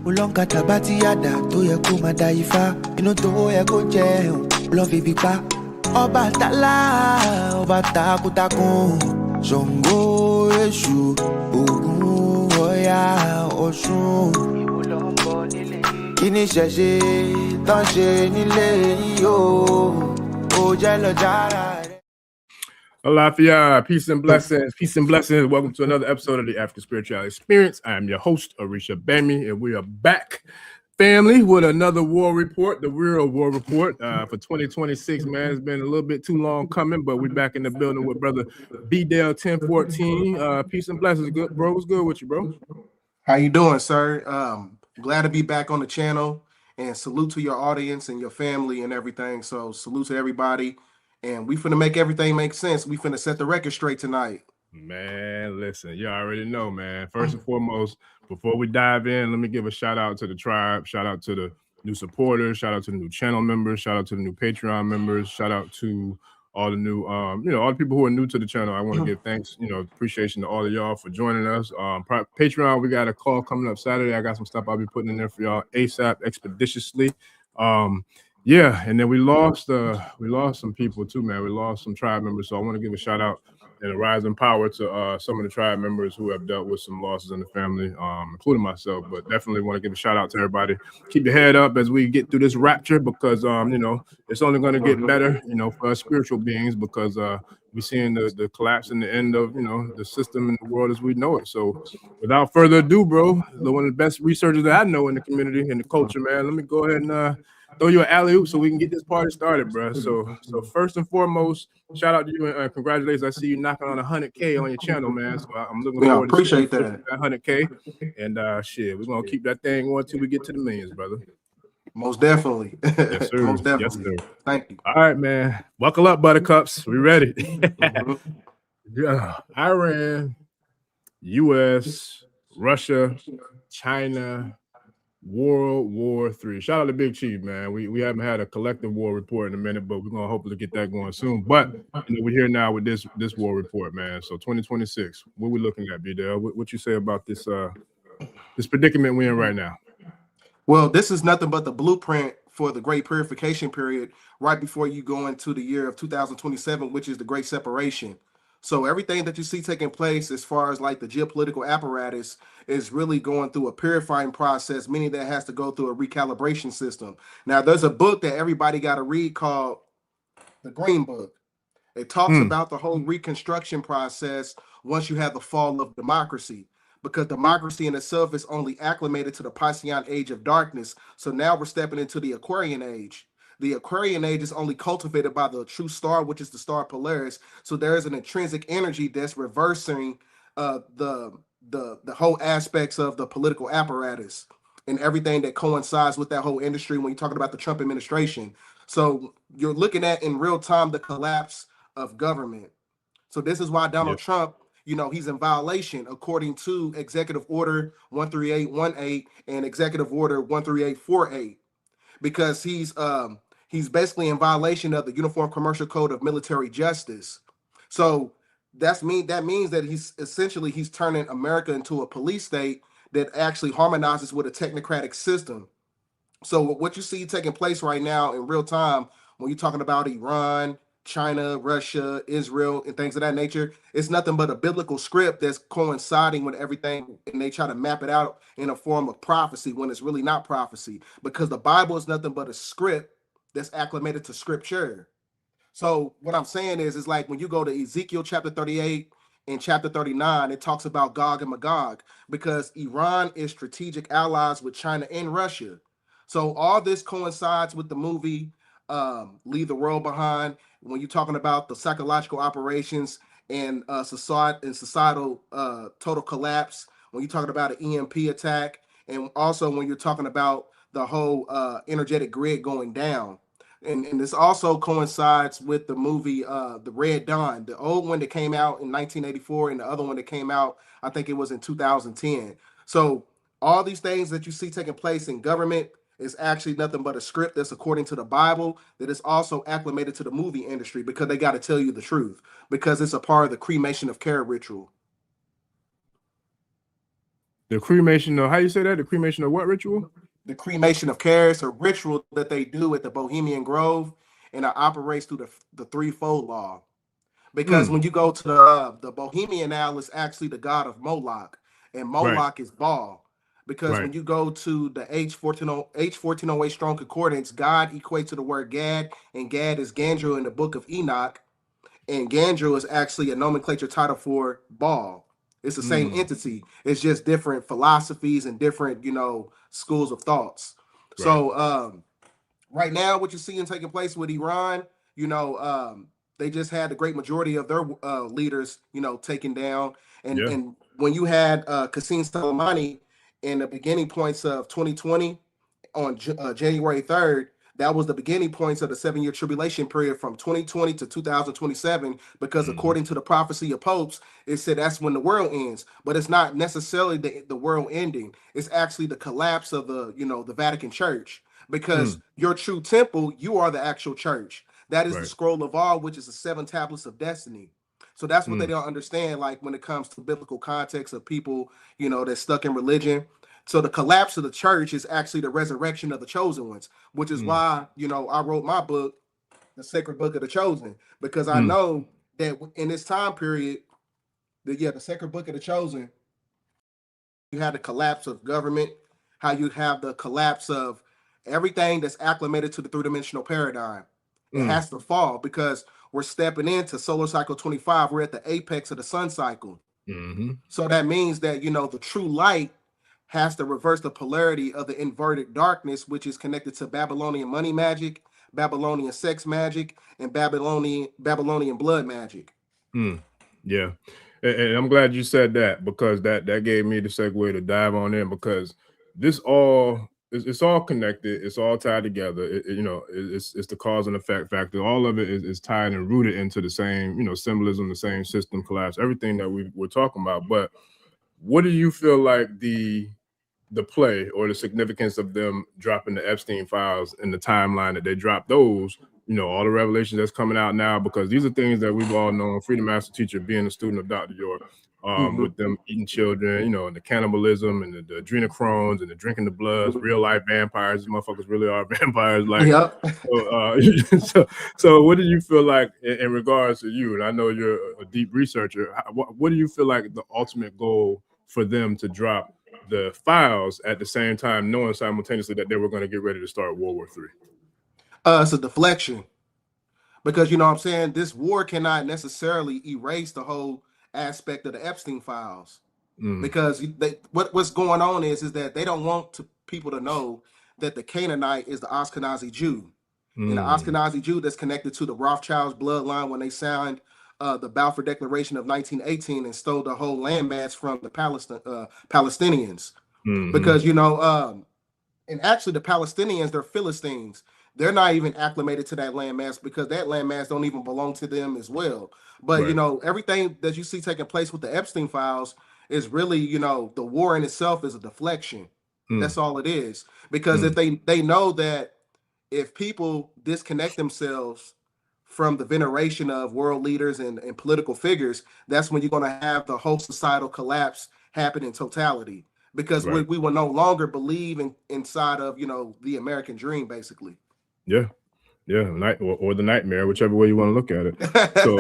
Ulonga tabati yada to ye ko madaifa. Ino to ye ko je love bipa. Oba tala, oba takutakun. Zongo eshu, ogun oya osun. Kini sheshe, tan she nile yo. O jelo jara. Alafia, peace and blessings. Peace and blessings. Welcome to another episode of the African Spirituality Experience. I am your host, Orisha Bami, and we are back, family, with another war report, the real war report for 2026. Man, it's been a little bit too long coming, but we're back in the building with brother Bdell 1014. Peace and blessings, good bro. What's good with you, bro? How you doing, sir? Glad to be back on the channel, and salute to your audience and your family and everything. So salute to everybody. And we finna make everything make sense. We finna set the record straight tonight. Man, listen, you already know, man. First and foremost, before we dive in, let me give a shout out to the tribe. Shout out to the new supporters. Shout out to the new channel members. Shout out to the new Patreon members. Shout out to all the new, all the people who are new to the channel. I want to give thanks, appreciation to all of y'all for joining us. Patreon, we got a call coming up Saturday. I got some stuff I'll be putting in there for y'all ASAP, expeditiously. Yeah, and then we lost some people too, man. We lost some tribe members, so I want to give a shout out and a rising power to some of the tribe members who have dealt with some losses in the family, including myself. But definitely want to give a shout out to everybody. Keep your head up as we get through this rapture, because it's only going to get better, for us spiritual beings, because we're seeing the collapse and the end of the system in the world as we know it. So without further ado, bro, one of the best researchers that I know in the community and the culture, man. Let me go ahead and throw you an alley-oop so we can get this party started, bro. So first and foremost, shout out to you and congratulations. I see you knocking on 100K on your channel, man. So I'm looking forward to appreciate that 100K. And shit, we're gonna keep that thing going until we get to the millions, brother. Most definitely. Yes, sir. Most definitely. Yes, sir. Thank you. All right, man. Buckle up, buttercups. We ready? Yeah. Iran, US, Russia, China, World War III. Shout out to Big Chief, man. We haven't had a collective war report in a minute, but we're gonna hopefully get that going soon. But we're here now with this war report, man. So 2026, what we looking at, Bdell? What you say about this this predicament we're in right now? Well, this is nothing but the blueprint for the Great Purification period, right before you go into the year of 2027, which is the Great Separation. So everything that you see taking place as far as like the geopolitical apparatus is really going through a purifying process, meaning that it has to go through a recalibration system. Now, there's a book that everybody got to read called The Green Book. It talks about the whole reconstruction process once you have the fall of democracy, because democracy in itself is only acclimated to the Piscean age of darkness. So now we're stepping into the Aquarian age. The Aquarian age is only cultivated by the true star, which is the star Polaris. So there is an intrinsic energy that's reversing the whole aspects of the political apparatus and everything that coincides with that whole industry when you're talking about the Trump administration. So you're looking at in real time the collapse of government. So this is why Donald Trump, he's in violation according to Executive Order 13818 and Executive Order 13848, because he's basically in violation of the Uniform Commercial Code of Military Justice. So that means that he's turning America into a police state that actually harmonizes with a technocratic system. So what you see taking place right now in real time, when you're talking about Iran, China, Russia, Israel, and things of that nature, it's nothing but a biblical script that's coinciding with everything, and they try to map it out in a form of prophecy when it's really not prophecy, because the Bible is nothing but a script that's acclimated to scripture. So what I'm saying is like when you go to Ezekiel chapter 38 and chapter 39, it talks about Gog and Magog, because Iran is strategic allies with China and Russia. So all this coincides with the movie Leave the World Behind, when you're talking about the psychological operations and societal total collapse, when you're talking about an EMP attack, and also when you're talking about the whole energetic grid going down. And this also coincides with the movie The Red Dawn, the old one that came out in 1984 and the other one that came out, I think it was in 2010. So all these things that you see taking place in government is actually nothing but a script that's according to the Bible, that is also acclimated to the movie industry, because they got to tell you the truth, because it's a part of the cremation of care ritual. The cremation of, how you say that? The cremation of what ritual? The cremation of Caris, a ritual that they do at the Bohemian Grove, and it operates through the threefold law. Because when you go to the Bohemian Owl is actually the god of Moloch, and Moloch is Baal. Because when you go to the H1408 Strong Concordance, God equates to the word Gad, and Gad is Gandrel in the book of Enoch, and Gandrel is actually a nomenclature title for Baal. It's the same entity. It's just different philosophies and different, schools of thoughts. Right. So right now, what you're seeing taking place with Iran, they just had the great majority of their leaders, taken down. And when you had Qasem Soleimani in the beginning points of 2020 on January 3rd, that was the beginning points of the 7-year tribulation period from 2020 to 2027, because according to the prophecy of popes, it said that's when the world ends. But it's not necessarily the world ending. It's actually the collapse of the Vatican Church, because your true temple, you are the actual church. That is the scroll of all, which is the 7 tablets of destiny. So that's what they don't understand, like when it comes to biblical context of people, that's stuck in religion. So the collapse of the church is actually the resurrection of the chosen ones, which is why, I wrote my book, The Sacred Book of the Chosen, because I know that in this time period, the Sacred Book of the Chosen, you had the collapse of government, how you have the collapse of everything that's acclimated to the three-dimensional paradigm. It has to fall, because we're stepping into solar cycle 25. We're at the apex of the sun cycle. So that means that, the true light has to reverse the polarity of the inverted darkness, which is connected to Babylonian money magic, Babylonian sex magic, and Babylonian blood magic. Yeah. And I'm glad you said that, because that gave me the segue to dive on in, because this it's all connected. It's all tied together. It's the cause and effect factor. All of it is tied and rooted into the same, symbolism, the same system collapse, everything that we're talking about. But what do you feel like the play or the significance of them dropping the Epstein files in the timeline that they dropped those, all the revelations that's coming out now, because these are things that we've all known, Freedom Master Teacher being a student of Dr. York, with them eating children, and the cannibalism and the adrenochrones and the drinking the bloods, real life vampires. These motherfuckers really are vampires. Like, so what do you feel like in regards to you? And I know you're a deep researcher. What do you feel like the ultimate goal for them to drop the files at the same time, knowing simultaneously that they were going to get ready to start World War III? It's a deflection, because what I'm saying, this war cannot necessarily erase the whole aspect of the Epstein files, because what's going on is that they don't want people to know that the Canaanite is the Ashkenazi Jew, and the Ashkenazi Jew that's connected to the Rothschilds bloodline when they signed the Balfour Declaration of 1918 and stole the whole landmass from the Palestinians. Because and actually the Palestinians, they're Philistines. They're not even acclimated to that landmass, because that landmass don't even belong to them as well. But everything that you see taking place with the Epstein files is really, the war in itself is a deflection. That's all it is. Because if they know that if people disconnect themselves from the veneration of world leaders and political figures, that's when you're going to have the whole societal collapse happen in totality, because we will no longer believe inside of, the American dream, basically. Yeah, or the nightmare, whichever way you want to look at it. So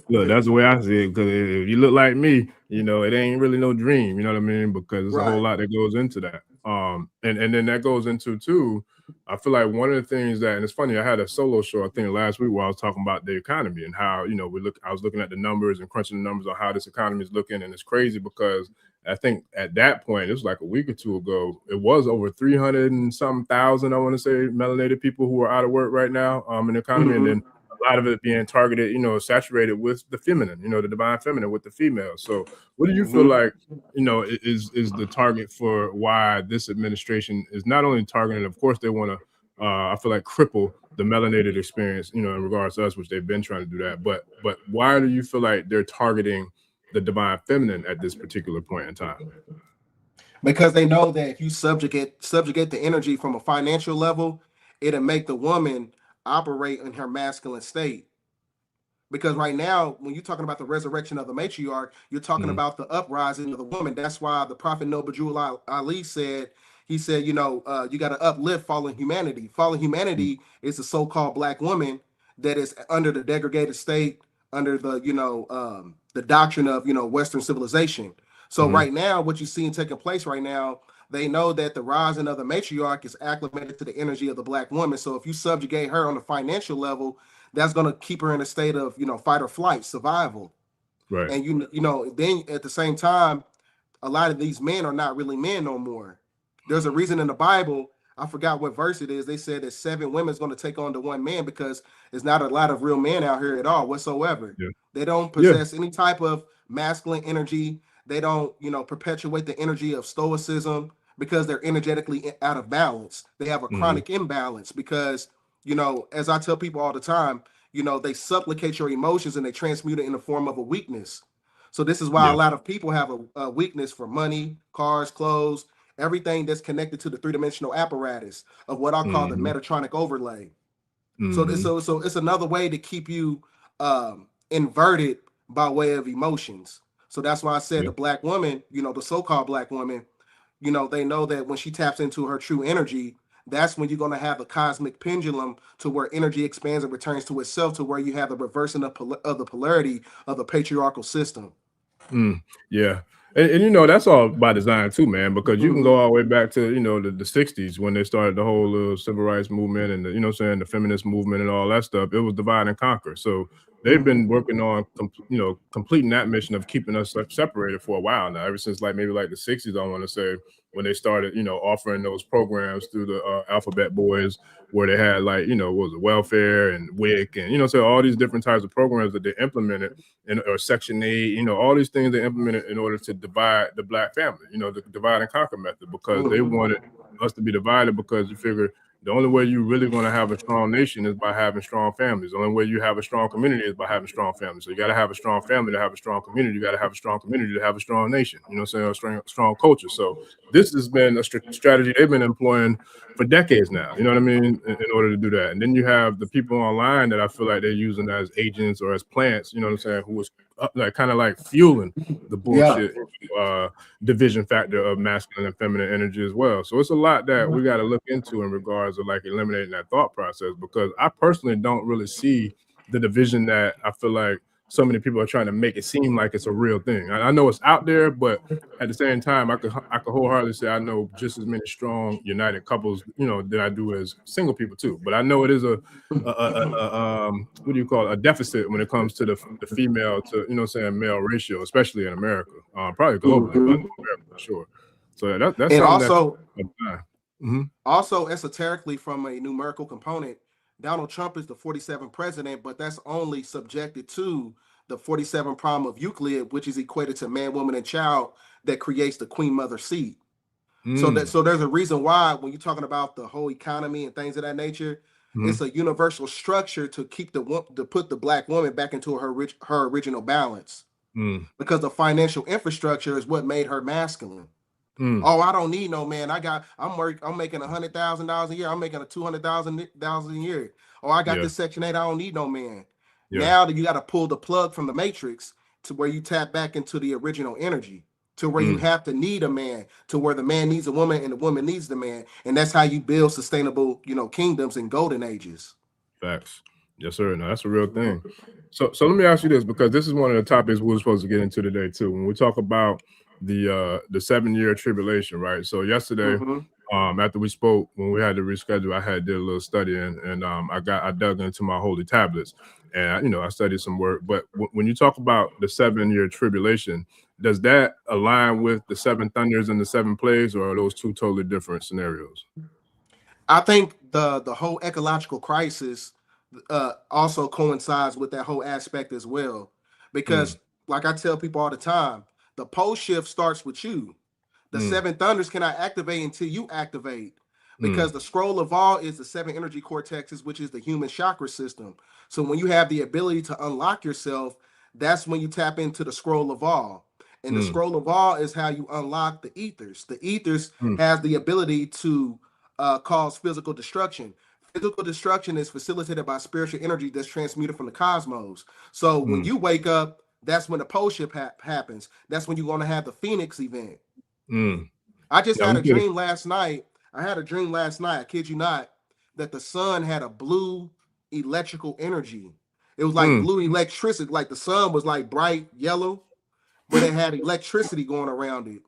look, that's the way I see it. Because if you look like me, it ain't really no dream. You know what I mean? Because there's a whole lot that goes into that. And then that goes into too. I feel like one of the things that, and it's funny, I had a solo show, I think last week, where I was talking about the economy and how, I was looking at the numbers and crunching the numbers on how this economy is looking. And it's crazy, because I think at that point, it was like a week or two ago, it was over 300 and some thousand, I want to say, melanated people who are out of work right now in the economy. And then a lot of it being targeted, saturated with the feminine, the divine feminine, with the females. So what do you feel like, is the target for why this administration is not only targeting, of course, they want to, I feel like, cripple the melanated experience, in regards to us, which they've been trying to do that. But why do you feel like they're targeting the divine feminine at this particular point in time? Because they know that if you subjugate the energy from a financial level, it'll make the woman operate in her masculine state. Because right now, when you're talking about the resurrection of the matriarch, you're talking about the uprising of the woman. That's why the Prophet Noble Jewel Ali said, he said, you got to uplift fallen humanity. Fallen humanity is the so-called black woman that is under the degraded state, under the, the doctrine of, Western civilization. So right now, what you're seeing taking place right now, they know that the rising of the matriarch is acclimated to the energy of the black woman. So if you subjugate her on the financial level, that's going to keep her in a state of, fight or flight, survival. Right. And, then at the same time, a lot of these men are not really men no more. There's a reason in the Bible, I forgot what verse it is. They said that 7 women is going to take on the 1 man because there's not a lot of real men out here at all whatsoever. Yeah. They don't possess any type of masculine energy. They don't, perpetuate the energy of stoicism because they're energetically out of balance. They have a chronic imbalance because, as I tell people all the time, they supplicate your emotions and they transmute it in the form of a weakness. So this is why a lot of people have a weakness for money, cars, clothes, everything that's connected to the 3-dimensional apparatus of what I call the Metatronic overlay. So it's another way to keep you inverted by way of emotions. So that's why I said the black woman, the so-called black woman, they know that when she taps into her true energy, that's when you're going to have a cosmic pendulum to where energy expands and returns to itself, to where you have the reversing of the polarity of the patriarchal system. Yeah. And that's all by design too, man, because you can go all the way back to, the 60s when they started the whole civil rights movement and the feminist movement and all that stuff. It was divide and conquer. So they've been working on, completing that mission of keeping us separated for a while now, ever since maybe the 60s, I want to say, when they started, offering those programs through the Alphabet Boys, where they had what was it, welfare and WIC and, so all these different types of programs that they implemented or Section 8, all these things they implemented in order to divide the black family, the divide and conquer method, because they wanted us to be divided because you figure the only way you're really going to have a strong nation is by having strong families. The only way you have a strong community is by having strong families. So you got to have a strong family to have a strong community. You got to have a strong community to have a strong nation, a strong culture. So this has been a strategy they've been employing for decades now, you know what I mean, in order to do that. And then you have the people online that I feel like they're using as agents or as plants, who was kind of fueling the bullshit division factor of masculine and feminine energy as well. So it's a lot that we got to look into in regards of eliminating that thought process, because I personally don't really see the division that I feel like so many people are trying to make it seem like it's a real thing. I know it's out there, but at the same time, I could wholeheartedly say I know just as many strong united couples, than I do as single people too. But I know it is a what do you call it? A deficit when it comes to the female to male ratio, especially in America, probably globally, but in America for sure. So that's and also also esoterically, from a numerical component, Donald Trump is the 47th president, but that's only subjected to the 47 prime of Euclid, which is equated to man, woman, and child, that creates the queen mother seed. So there's a reason why when you're talking about the whole economy and things of that nature, it's a universal structure to keep to put the black woman back into her original balance, because the financial infrastructure is what made her masculine. Oh, I don't need no man. I'm making $100,000 a year. I'm making $200,000 a year. Oh, I got this Section 8. I don't need no man. Now that you got to pull the plug from the matrix to where you tap back into the original energy, to where you have to need a man, to where the man needs a woman and the woman needs the man. And that's how you build sustainable, kingdoms and golden ages. Facts. Yes, sir. No, that's a real thing. So let me ask you this, because this is one of the topics we're supposed to get into today too. When we talk about the 7-year tribulation, right? So yesterday, after we spoke, when we had to reschedule, I did a little studying, and I dug into my holy tablets, and I studied some work. But when you talk about the 7-year tribulation, does that align with the 7 thunders and the 7 plagues, or are those two totally different scenarios? I think the whole ecological crisis also coincides with that whole aspect as well, because like I tell people all the time, the pole shift starts with you. The 7 thunders cannot activate until you activate, because the scroll of all is the 7 energy cortexes, which is the human chakra system. So when you have the ability to unlock yourself, that's when you tap into the scroll of all. And the scroll of all is how you unlock the ethers. The ethers has the ability to cause physical destruction. Physical destruction is facilitated by spiritual energy that's transmuted from the cosmos. So when you wake up, that's when the pole shift happens. That's when you're going to have the Phoenix event. I just had a dream last night. I kid you not, that the sun had a blue electrical energy. It was like blue electricity, like the sun was like bright yellow, but it had electricity going around it.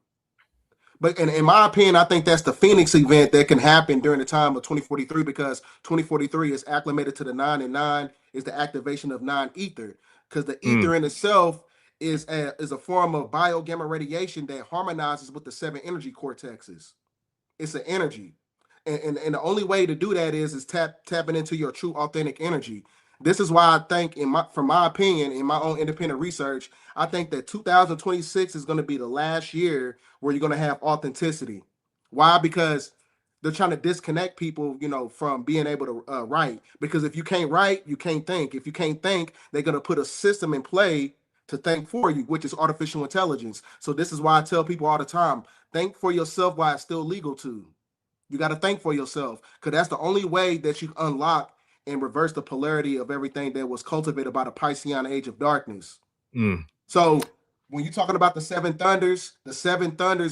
But in my opinion, I think that's the Phoenix event that can happen during the time of 2043, because 2043 is acclimated to the 9, and 9 is the activation of non-ether, because the ether in itself is a form of bio gamma radiation that harmonizes with the 7 energy cortexes. It's an energy. And the only way to do that is tapping into your true authentic energy. This is why I think, from my opinion, in my own independent research, I think that 2026 is going to be the last year where you're going to have authenticity. Why? Because they're trying to disconnect people, from being able to write. Because if you can't write, you can't think. If you can't think, they're going to put a system in play to think for you, which is artificial intelligence. So this is why I tell people all the time, think for yourself while it's still legal to. You got to think for yourself, because that's the only way that you unlock and reverse the polarity of everything that was cultivated by the Piscean age of darkness. So when you're talking about the 7 thunders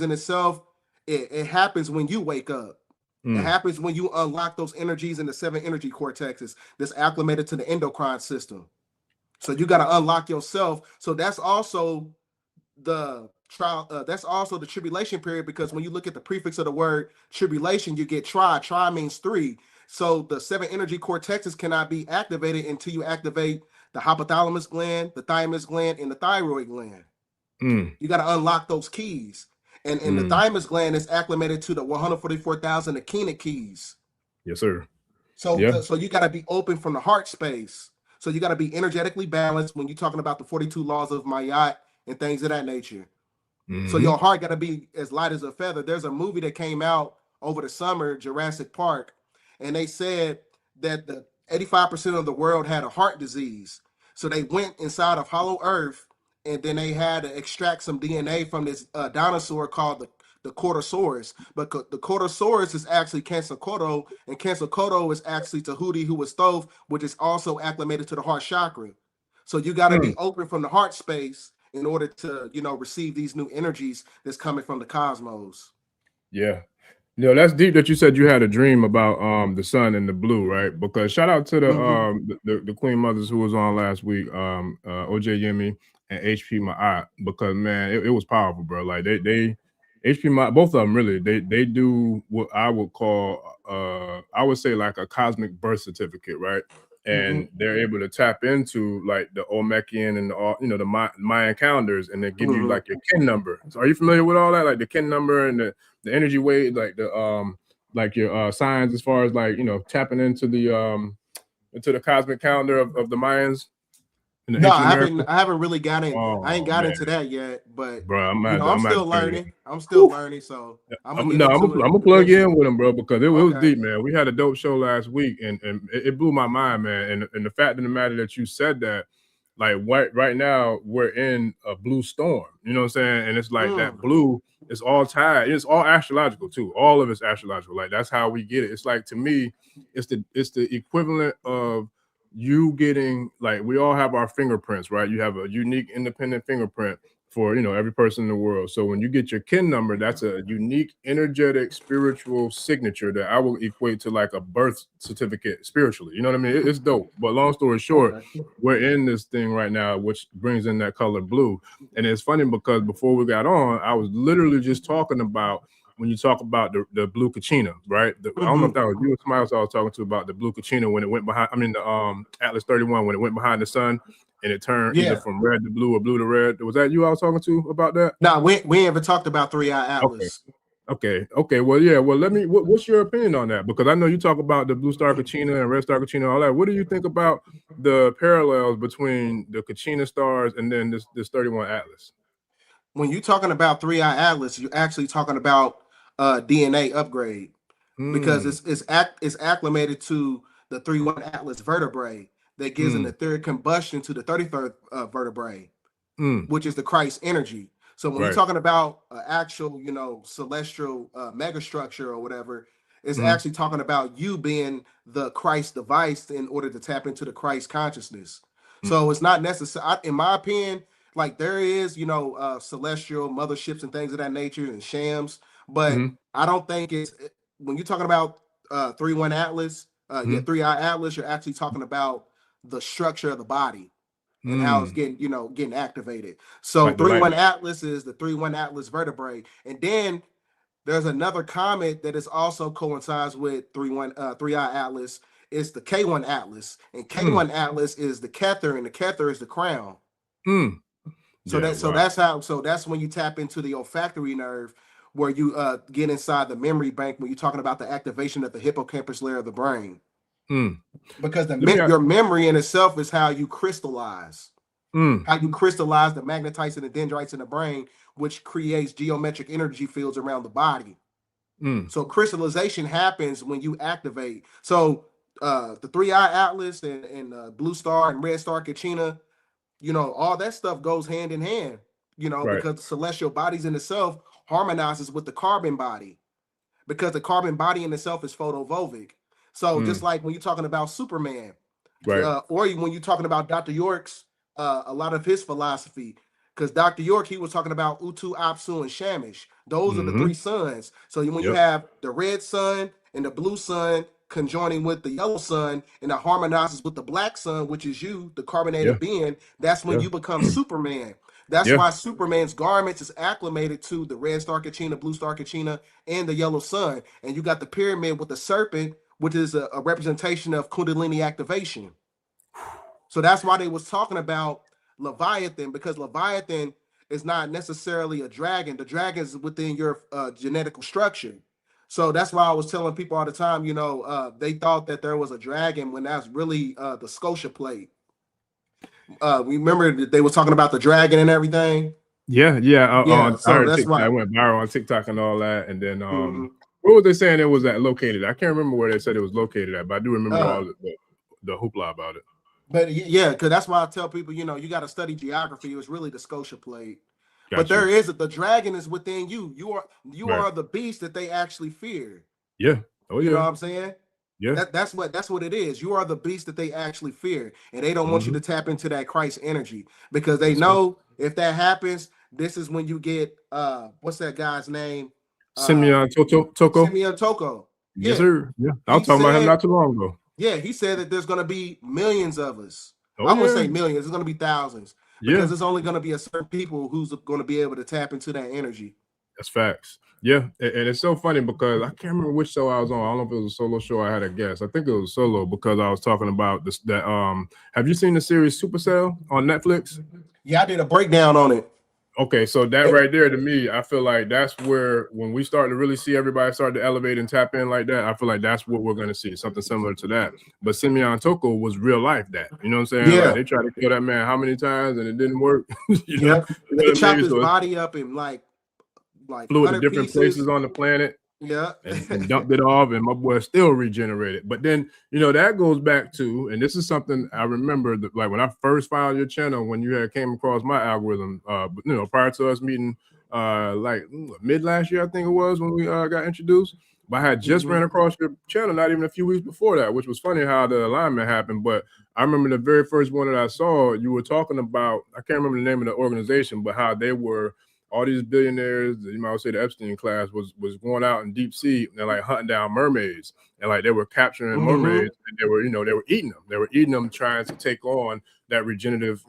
in itself, it happens when you wake up. It happens when you unlock those energies in the 7 energy cortexes that's acclimated to the endocrine system. So you got to unlock yourself. So that's also the trial. That's also the tribulation period, because when you look at the prefix of the word tribulation, you get tri. Tri means 3. So the 7 energy cortexes cannot be activated until you activate the hypothalamus gland, the thymus gland, and the thyroid gland. You got to unlock those keys. And the thymus gland is acclimated to the 144,000 echinic keys. Yes, sir. So so you got to be open from the heart space. So you got to be energetically balanced when you're talking about the 42 laws of Mayat and things of that nature. So your heart got to be as light as a feather. There's a movie that came out over the summer, Jurassic Park, and they said that the 85% of the world had a heart disease. So they went inside of Hollow Earth, and then they had to extract some DNA from this dinosaur called the Cortosaurus. But the Cortosaurus is actually Quetzalcoatl, and Quetzalcoatl is actually Tahuti, who was Thoth, which is also acclimated to the heart chakra. So you got to be open from the heart space in order to, receive these new energies that's coming from the cosmos. Yeah. That's deep that you said you had a dream about the sun and the blue, right? Because shout out to the Queen Mothers who was on last week, OJ Yemi and HP Ma'at, because man, it was powerful, bro. Like they HP Ma'at, both of them really, they do what I would call I would say like a cosmic birth certificate, right? And they're able to tap into like the Olmecan and the Mayan calendars, and they give you like your kin number. So are you familiar with all that, like the kin number and the energy wave, like the like your signs as far as like tapping into the cosmic calendar of the Mayans? No, I haven't really gotten. I ain't got into that yet, but bro, I'm still learning. I'm still learning, so I'm gonna plug in with them, bro, because it was deep, man. We had a dope show last week, and it blew my mind, man. And the fact of the matter that you said that, like right now we're in a blue storm. You know what I'm saying? And it's like that blue is all tied. It's all astrological too. All of it's astrological. Like that's how we get it. It's like, to me, it's the equivalent of you getting, like, we all have our fingerprints, right? You have a unique independent fingerprint for every person in the world. So when you get your kin number, that's a unique energetic spiritual signature that I will equate to like a birth certificate spiritually. You know what I mean? It's dope. But long story short, we're in this thing right now which brings in that color blue. And it's funny because before we got on, I was literally just talking about, when you talk about the blue Kachina, right? I don't know if that was you or somebody else I was talking to about the blue Kachina when it went behind, the Atlas 31, when it went behind the sun and it turned either from red to blue or blue to red. Was that you I was talking to about that? No, we haven't talked about 3-Eye Atlas. Okay. Well, yeah. Well, what's your opinion on that? Because I know you talk about the blue star Kachina and red star Kachina, all that. What do you think about the parallels between the Kachina stars and then this 31 Atlas? When you're talking about 3-Eye Atlas, you're actually talking about DNA upgrade, because it's acclimated to the 3-1 Atlas vertebrae that gives an etheric combustion to the 33rd vertebrae, which is the Christ energy. So when you're talking about actual, celestial megastructure or whatever, It's actually talking about you being the Christ device in order to tap into the Christ consciousness. So it's not necessary, in my opinion. Like there is, celestial motherships and things of that nature and shams, but I don't think it's when you're talking about 3-1 Atlas, 3-eye Atlas, you're actually talking about the structure of the body and how it's getting activated. So like 3-1 Atlas is the 3-1 Atlas vertebrae, and then there's another comet that is also coincides with 3-eye Atlas. It's the K1 Atlas, and K1 Atlas is the Kether, and the Kether is the crown. So that's when you tap into the olfactory nerve, where you get inside the memory bank when you're talking about the activation of the hippocampus layer of the brain. Because your memory in itself is how you crystallize. How you crystallize the magnetites and the dendrites in the brain, which creates geometric energy fields around the body. So crystallization happens when you activate. So the 3-eye Atlas and Blue Star and Red Star Kachina, all that stuff goes hand in hand, because the celestial bodies in itself harmonizes with the carbon body, because the carbon body in itself is photovoltaic. So just like when you're talking about Superman, or when you're talking about Dr. York's, a lot of his philosophy, because Dr. York, he was talking about Utu, Apsu, and Shamish. Those are the 3 suns. So when you have the red sun and the blue sun conjoining with the yellow sun, and it harmonizes with the black sun, which is you, the carbonated being, that's when you become Superman. That's why Superman's garments is acclimated to the red star Kachina, blue star Kachina, and the yellow sun. And you got the pyramid with the serpent, which is a representation of Kundalini activation. So that's why they was talking about Leviathan, because Leviathan is not necessarily a dragon. The dragon is within your genetical structure. So that's why I was telling people all the time, they thought that there was a dragon when that's really the Scotia plate. Remember that they were talking about the dragon and everything? So I heard that's TikTok. why I went viral on TikTok and all that. And then what was they saying it was located? I can't remember where they said it was located at, but I do remember all the hoopla about it. But yeah, because that's why I tell people, you got to study geography. It was really the Scotia plate. Gotcha. But there is the dragon is within you. You are the beast that they actually fear. Yeah. Oh yeah. You know what I'm saying? Yeah. That's what it is. You are the beast that they actually fear, and they don't want you to tap into that Christ energy, because they know if that happens, this is when you get what's that guy's name? Simeon Toko. Simeon Toko. Yes, sir. Yeah. I was talking about him not too long ago. Yeah, he said that there's going to be millions of us. I wouldn't say millions. It's going to be thousands. Because it's only going to be a certain people who's going to be able to tap into that energy. That's facts. Yeah, and it's so funny because I can't remember which show I was on. I don't know if it was a solo show. I had a guest. I think it was solo, because I was talking about this. That have you seen the series Supercell on Netflix? Yeah, I did a breakdown on it. Okay, so that right there, to me, I feel like that's where, when we start to really see everybody start to elevate and tap in like that, I feel like that's what we're going to see, something similar to that. But Simeon Toko was real life that. You know what I'm saying? Yeah. Like, they tried to kill that man how many times and it didn't work? They chopped his body up in like flew to different places on the planet. Yeah. and dumped it off, and my boy still regenerated. But then, that goes back to, and this is something I remember, that, like when I first found your channel, when you had came across my algorithm, prior to us meeting, like mid last year, I think it was, when we got introduced. But I had just ran across your channel not even a few weeks before that, which was funny how the alignment happened. But I remember the very first one that I saw, you were talking about, I can't remember the name of the organization, but how they were, all these billionaires, you might say the Epstein class, was going out in deep sea and like hunting down mermaids, and like they were capturing mermaids, and they were eating them. They were eating them, trying to take on that regenerative,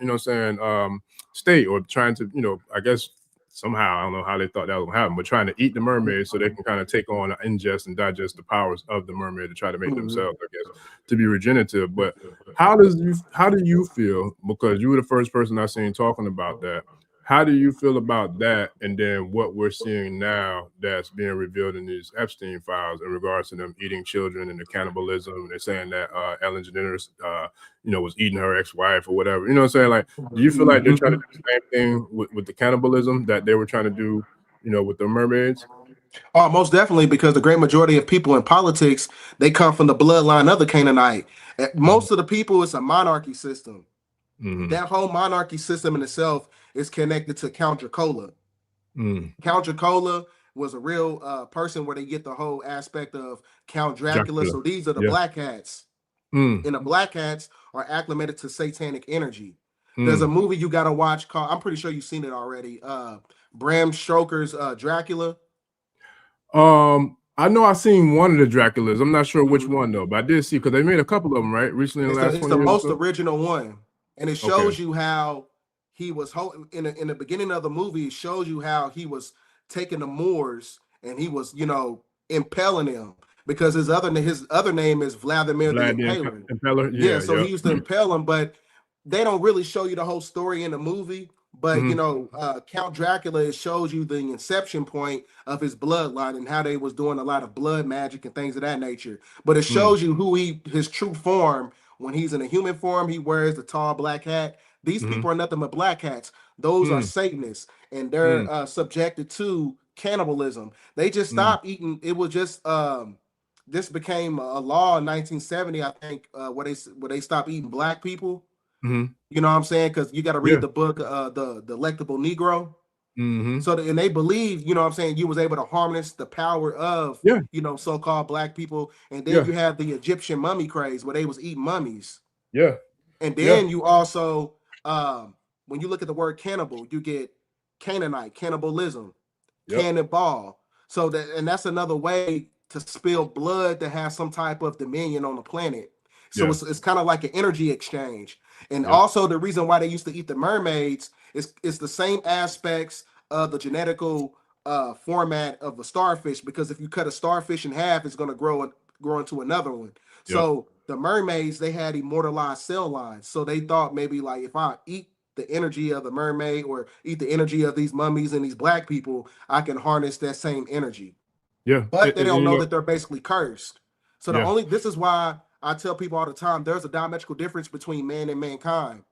state, or trying to, I guess somehow, I don't know how they thought that would happen, but trying to eat the mermaids so they can kind of take on, ingest and digest the powers of the mermaid to try to make themselves, I guess, to be regenerative. But how do you feel, because you were the first person I seen talking about that? How do you feel about that, and then what we're seeing now that's being revealed in these Epstein files in regards to them eating children and the cannibalism? They're saying that Ellen DeGeneres, was eating her ex-wife or whatever. You know what I'm saying? Like, do you feel like they're trying to do the same thing with the cannibalism that they were trying to do, with the mermaids? Oh, most definitely, because the great majority of people in politics, they come from the bloodline of the Canaanite. Most of the people, it's a monarchy system. That whole monarchy system in itself is connected to Count Dracula. Count Dracula was a real person where they get the whole aspect of Count Dracula. So these are the black hats. And the black hats are acclimated to satanic energy. There's a movie you got to watch called, I'm pretty sure you've seen it already, Bram Stoker's Dracula. I know I've seen one of the Draculas. I'm not sure which one though, but I did see, because they made a couple of them right recently in the last 20 years. It's the most original one, and it shows you how he was in the beginning of the movie. It shows you how he was taking the Moors and he was, you know, impaling them, because his other name is Vladimir the Impaler. Yeah, so he used to impale them, but they don't really show you the whole story in the movie. But you know, Count Dracula, it shows you the inception point of his bloodline and how they was doing a lot of blood magic and things of that nature. But it shows you who his true form. When he's in a human form, he wears the tall black hat. These people are nothing but black hats. Those are Satanists, and they're subjected to cannibalism. They just stopped eating. It was just this became a law in 1970, I think, where they stopped eating black people. You know what I'm saying? Because you got to read the book, the Delectable Negro. So and they believe, you know what I'm saying, you was able to harness the power of you know, so-called black people. And then you have the Egyptian mummy craze where they was eating mummies. And then you also when you look at the word cannibal, you get Canaanite, cannibalism, cannibal. So that's another way to spill blood to have some type of dominion on the planet. So it's kind of like an energy exchange. And also the reason why they used to eat the mermaids is the same aspects of the genetical format of a starfish, because if you cut a starfish in half, it's going to grow into another one. So the mermaids, they had immortalized cell lines. So they thought maybe like, if I eat the energy of the mermaid or eat the energy of these mummies and these black people, I can harness that same energy. But they don't know that they're basically cursed. So this is why I tell people all the time, there's a diametrical difference between man and mankind.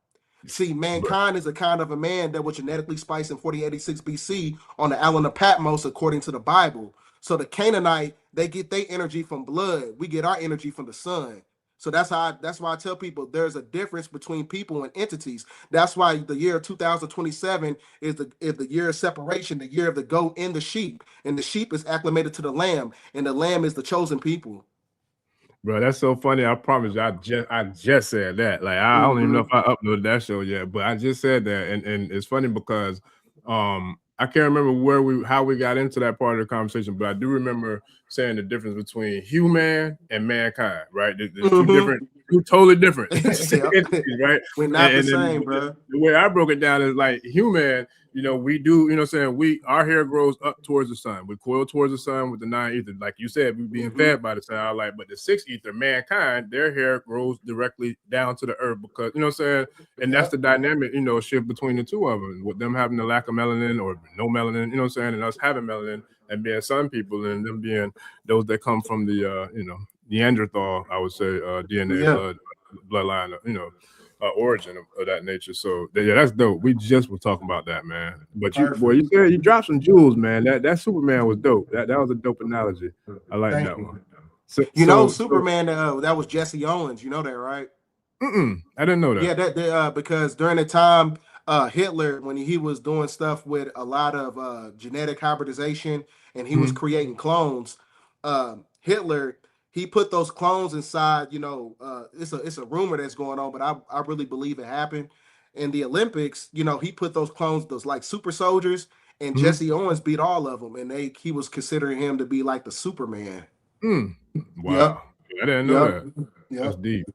See, mankind is a kind of a man that was genetically spiced in 4086 BC on the island of Patmos, according to the Bible. So the Canaanite, they get their energy from blood. We get our energy from the sun. So that's why I tell people there's a difference between people and entities. That's why the year 2027 is the year of separation, the year of the goat and the sheep. And the sheep is acclimated to the lamb, and the lamb is the chosen people. Bro, that's so funny. I promise you, I just said that. Like, I don't even know if I uploaded that show yet, but I just said that. And it's funny because I can't remember how we got into that part of the conversation, but I do remember saying the difference between human and mankind, right? There's two totally different entities, right? We're not the same, bro. The way I broke it down is like human, you know, we do, you know what I'm saying? Our hair grows up towards the sun. We coil towards the sun with the 9 ether. Like you said, we're being fed by the sun. Like, but the 6 ether, mankind, their hair grows directly down to the earth, because, you know what I'm saying? And that's the dynamic, you know, shift between the two of them, with them having the lack of melanin or no melanin, you know what I'm saying? And us having melanin and being sun people, and them being those that come from the, you know, Neanderthal, I would say, DNA bloodline, you know, origin of that nature. So yeah, that's dope. We just were talking about that, man. But you said you dropped some jewels, man. That Superman was dope. That was a dope analogy. I like that one. So, Superman, that was Jesse Owens. You know that, right? I didn't know that. Yeah, because during the time Hitler, when he was doing stuff with a lot of genetic hybridization and he was creating clones, Hitler, he put those clones inside, you know, it's a rumor that's going on, but I really believe it happened. In the Olympics, you know, he put those clones, those like super soldiers, and Jesse Owens beat all of them, and he was considering him to be like the Superman. Wow. I didn't know that. That's deep.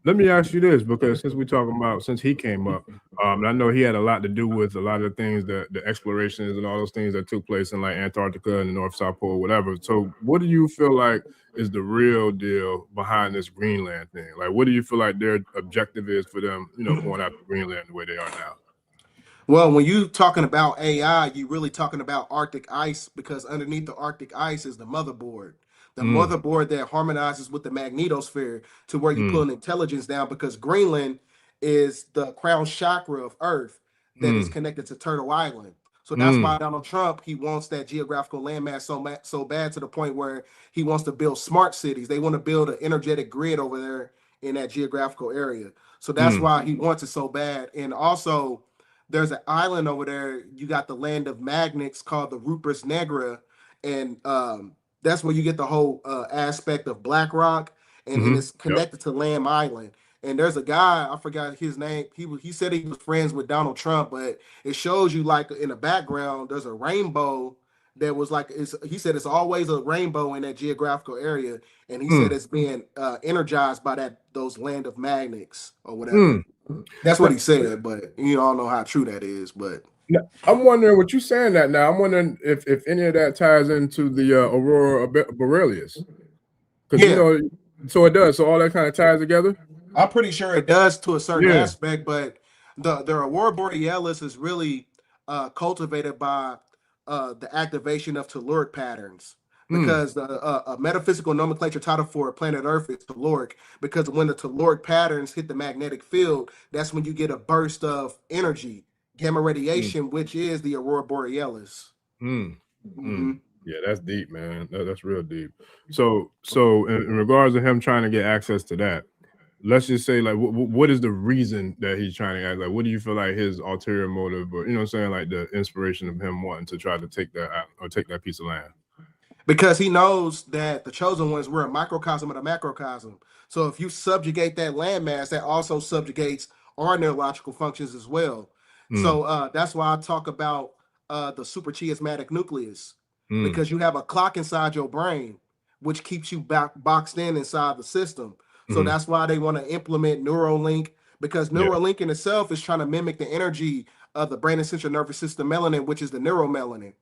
Let me ask you this, because since he came up, I know he had a lot to do with a lot of the things, the explorations and all those things that took place in like Antarctica and the North South Pole, whatever. So what do you feel like is the real deal behind this Greenland thing? Like, what do you feel like their objective is for them, you know, going after Greenland the way they are now? Well, when you talking about AI, you're really talking about Arctic ice, because underneath the Arctic ice is the motherboard. The motherboard that harmonizes with the magnetosphere to where you pull an intelligence down, because Greenland is the crown chakra of Earth that is connected to Turtle Island. So that's why Donald Trump, he wants that geographical landmass so bad, to the point where he wants to build smart cities. They want to build an energetic grid over there in that geographical area. So that's why he wants it so bad. And also, there's an island over there. You got the land of magnets called the Rupert Negra. and that's where you get the whole aspect of Black Rock, and it's connected to Lamb Island. And there's a guy, I forgot his name. He said he was friends with Donald Trump, but it shows you like in the background there's a rainbow that was like he said it's always a rainbow in that geographical area, and he said it's being energized by those land of magnets or whatever. That's what he said, but you don't know how true that is. But I'm wondering what you're saying that now. I'm wondering if any of that ties into the Aurora Borealis, because you know, so it does. So all that kind of ties together. I'm pretty sure it does to a certain aspect, but the Aurora Borealis is really cultivated by the activation of telluric patterns, because a metaphysical nomenclature title for planet Earth is telluric, because when the telluric patterns hit the magnetic field, that's when you get a burst of energy, gamma radiation, which is the Aurora Borealis. Yeah, that's deep, man. That's real deep. So in regards to him trying to get access to that, let's just say, like, what is the reason that he's trying to act? Like, what do you feel like his ulterior motive, or, you know what I'm saying, like the inspiration of him wanting to try to take that out, or take that piece of land? Because he knows that the chosen ones were a microcosm of the macrocosm. So if you subjugate that landmass, that also subjugates our neurological functions as well. So that's why I talk about the suprachiasmatic nucleus, because you have a clock inside your brain, which keeps you boxed inside the system. So that's why they want to implement Neuralink, because Neuralink in itself is trying to mimic the energy of the brain and central nervous system melanin, which is the neuromelanin.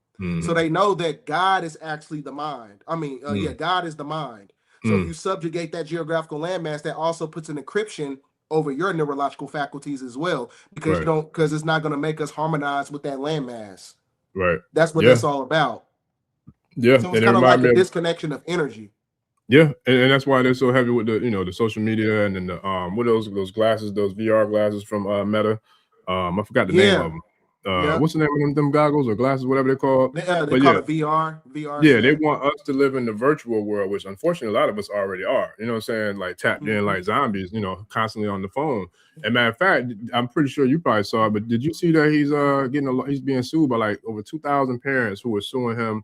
So they know that God is actually the mind. I mean, God is the mind. So if you subjugate that geographical landmass, that also puts an encryption over your neurological faculties as well, because because it's not going to make us harmonize with that landmass. Right. That's what that's all about. Yeah. So it's kind of like a disconnection of energy. Yeah, and that's why they're so heavy with the the social media, and then the what are those glasses, those VR glasses from Meta. I forgot the name of them. What's the name of them goggles or glasses, whatever they're called? They call it VR. Yeah, they want us to live in the virtual world, which unfortunately a lot of us already are. You know what I'm saying? Like tapped in like zombies, constantly on the phone. And matter of fact, I'm pretty sure you probably saw it, but did you see that he's being sued by like over 2,000 parents who are suing him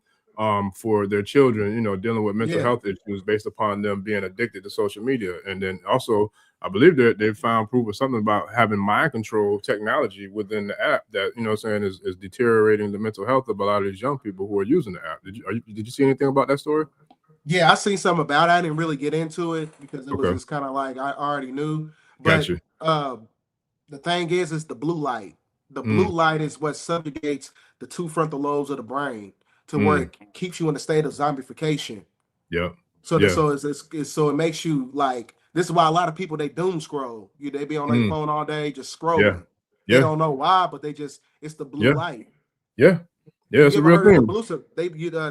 for their children, dealing with mental health issues based upon them being addicted to social media. And then also, I believe that they found proof of something about having mind control technology within the app that, is deteriorating the mental health of a lot of these young people who are using the app. Did you see anything about that story? Yeah, I seen something about it. I didn't really get into it because it was just kind of like I already knew. But the thing is the blue light. The blue light is what subjugates the two frontal lobes of the brain to where it keeps you in a state of zombification. Yeah. So so it makes you like, this is why a lot of people, they doom scroll. They be on their phone all day just scrolling. They don't know why, but it's the blue light. Yeah, it's a real thing.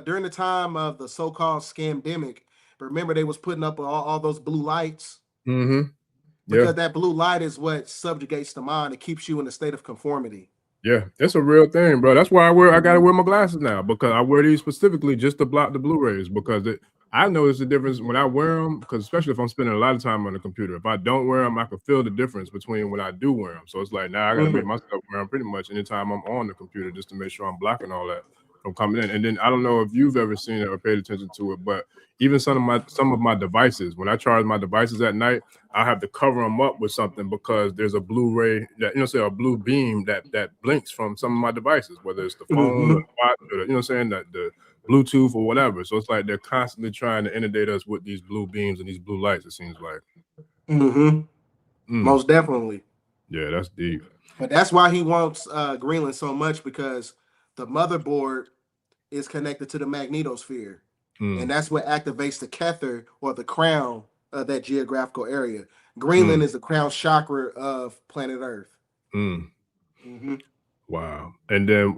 During the time of the so-called scamdemic, remember they was putting up all those blue lights. Because that blue light is what subjugates the mind. It keeps you in a state of conformity. Yeah, it's a real thing, bro. That's why I gotta wear my glasses now, because I wear these specifically just to block the blue rays, because I notice the difference when I wear them, because especially if I'm spending a lot of time on the computer. If I don't wear them, I can feel the difference between when I do wear them. So it's like, now I gotta make myself wear them pretty much anytime I'm on the computer, just to make sure I'm blocking all that from coming in. And then I don't know if you've ever seen it or paid attention to it, but even some of my devices, when I charge my devices at night, I have to cover them up with something, because there's a blue ray that, a blue beam that blinks from some of my devices, whether it's the phone or the watch, or the Bluetooth or whatever. So it's like they're constantly trying to inundate us with these blue beams and these blue lights, it seems like. Most definitely. Yeah, that's deep. But that's why he wants Greenland so much, because the motherboard is connected to the magnetosphere. And that's what activates the Kether, or the crown of that geographical area. Greenland is the crown chakra of planet Earth. Wow. And then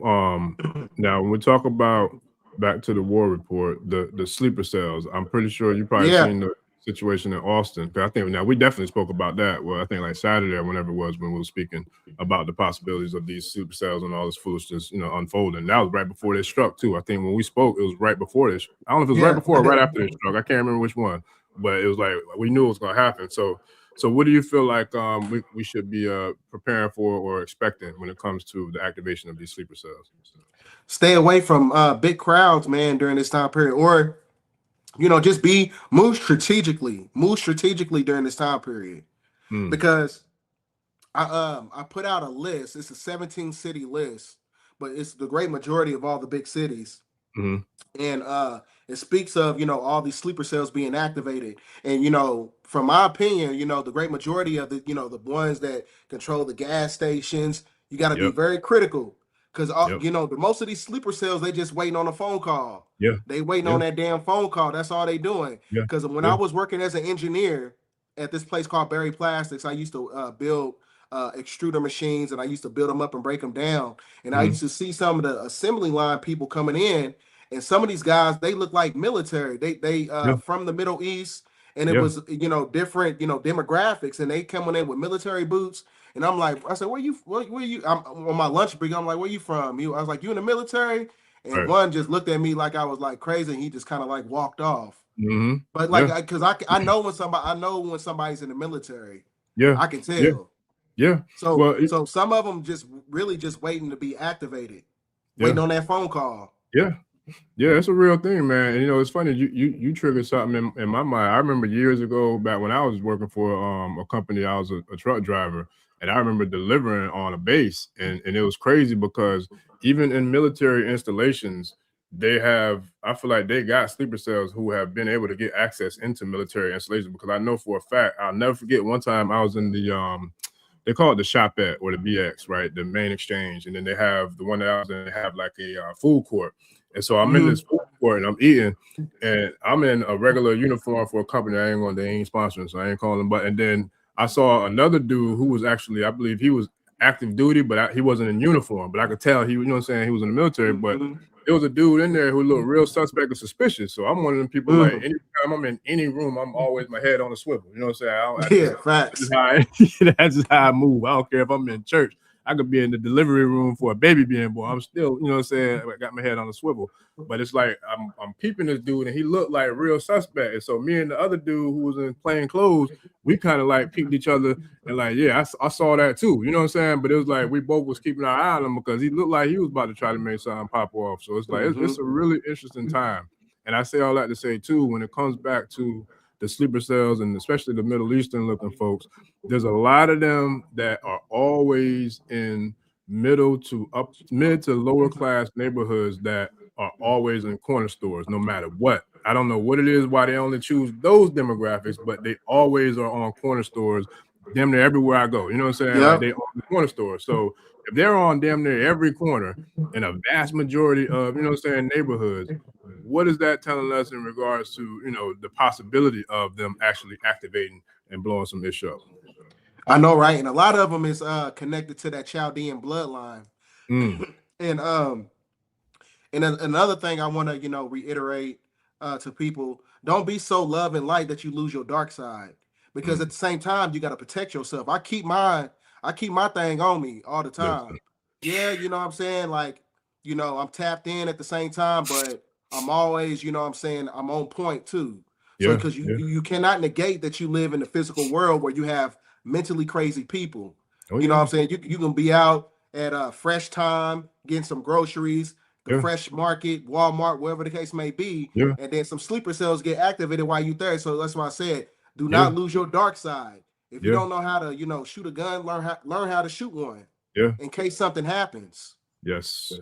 now when we talk about, back to the war report, the sleeper cells, I'm pretty sure you probably seen the situation in Austin. I think now we definitely spoke about that. Well, I think like Saturday or whenever it was, when we were speaking about the possibilities of these sleeper cells and all this foolishness, unfolding. That was right before they struck too. I think when we spoke, it was right before this. I don't know if it was right before or right after they struck. I can't remember which one, but it was like we knew it was going to happen. So what do you feel like we should be preparing for or expecting when it comes to the activation of these sleeper cells? stay away from big crowds, man, during this time period, or just move strategically during this time period, because I put out a list. It's a 17 city list, but it's the great majority of all the big cities. And it speaks of all these sleeper cells being activated, and from my opinion, the great majority of the ones that control the gas stations, you got to be very critical, because the most of these sleeper cells, they just waiting on a phone call. They waiting on that damn phone call. That's all they doing. Because when I was working as an engineer at this place called Berry Plastics, I used to build extruder machines, and I used to build them up and break them down. And I used to see some of the assembly line people coming in, and some of these guys, they look like military. They from the Middle East, and it was different demographics, and they coming in with military boots. And I'm like, I said, where you? I'm on my lunch break. I'm like, where you from? I was like, you in the military? And one just looked at me like I was like crazy, and he just kind of like walked off. But like, because I know when somebody's in the military. I can tell. So some of them just really just waiting to be activated, waiting on that phone call. Yeah, it's a real thing, man. And it's funny, you triggered something in my mind. I remember years ago, back when I was working for a company, I was a truck driver, and I remember delivering on a base, and it was crazy because even in military installations, I feel like they got sleeper cells who have been able to get access into military installations, because I know for a fact, I'll never forget one time I was in the they call it the shop at, or the BX, right? The main exchange. And then they have the one that I was in, they have like a food court. And so I'm in this food court and I'm eating, and I'm in a regular uniform for a company. They ain't sponsoring, so I ain't calling them. But and then I saw another dude who was actually, I believe he was active duty, but he wasn't in uniform. But I could tell he was in the military. But there was a dude in there who looked real suspect and suspicious. So I'm one of them people, like, anytime I'm in any room, I'm always my head on a swivel. You know what I'm saying? Facts. That's just how I move. I don't care if I'm in church. I could be in the delivery room for a baby being born. I'm still, I got my head on a swivel. But it's like I'm peeping this dude, and he looked like a real suspect. And so me and the other dude who was in plain clothes, we kind of like peeped each other and like, I saw that too. You know what I'm saying? But it was like we both was keeping our eye on him because he looked like he was about to try to make something pop off. So it's like it's a really interesting time. And I say all that to say too, when it comes back to the sleeper cells, and especially the Middle Eastern looking folks, there's a lot of them that are always in mid to lower class neighborhoods that are always in corner stores, no matter what. I don't know what it is, why they only choose those demographics, but they always are on corner stores damn near everywhere I go. You know what I'm saying? Like, they own the corner store. So if they're on damn near every corner in a vast majority of, neighborhoods, what is that telling us in regards to, the possibility of them actually activating and blowing some ish up? I know, right? And a lot of them is connected to that Chaldean bloodline. And another thing I want to, reiterate to people: don't be so love and light that you lose your dark side. Because at the same time, you got to protect yourself. I keep my thing on me all the time. Yes. You know what I'm saying? Like, I'm tapped in at the same time, but I'm always, I'm on point too. So because you cannot negate that you live in the physical world where you have mentally crazy people. You know what I'm saying? You can be out at Fresh Time getting some groceries, the Fresh Market, Walmart, wherever the case may be, and then some sleeper cells get activated while you're there. So that's why I said, do not lose your dark side. If you don't know how to, shoot a gun, learn how to shoot one. In case something happens. Yes.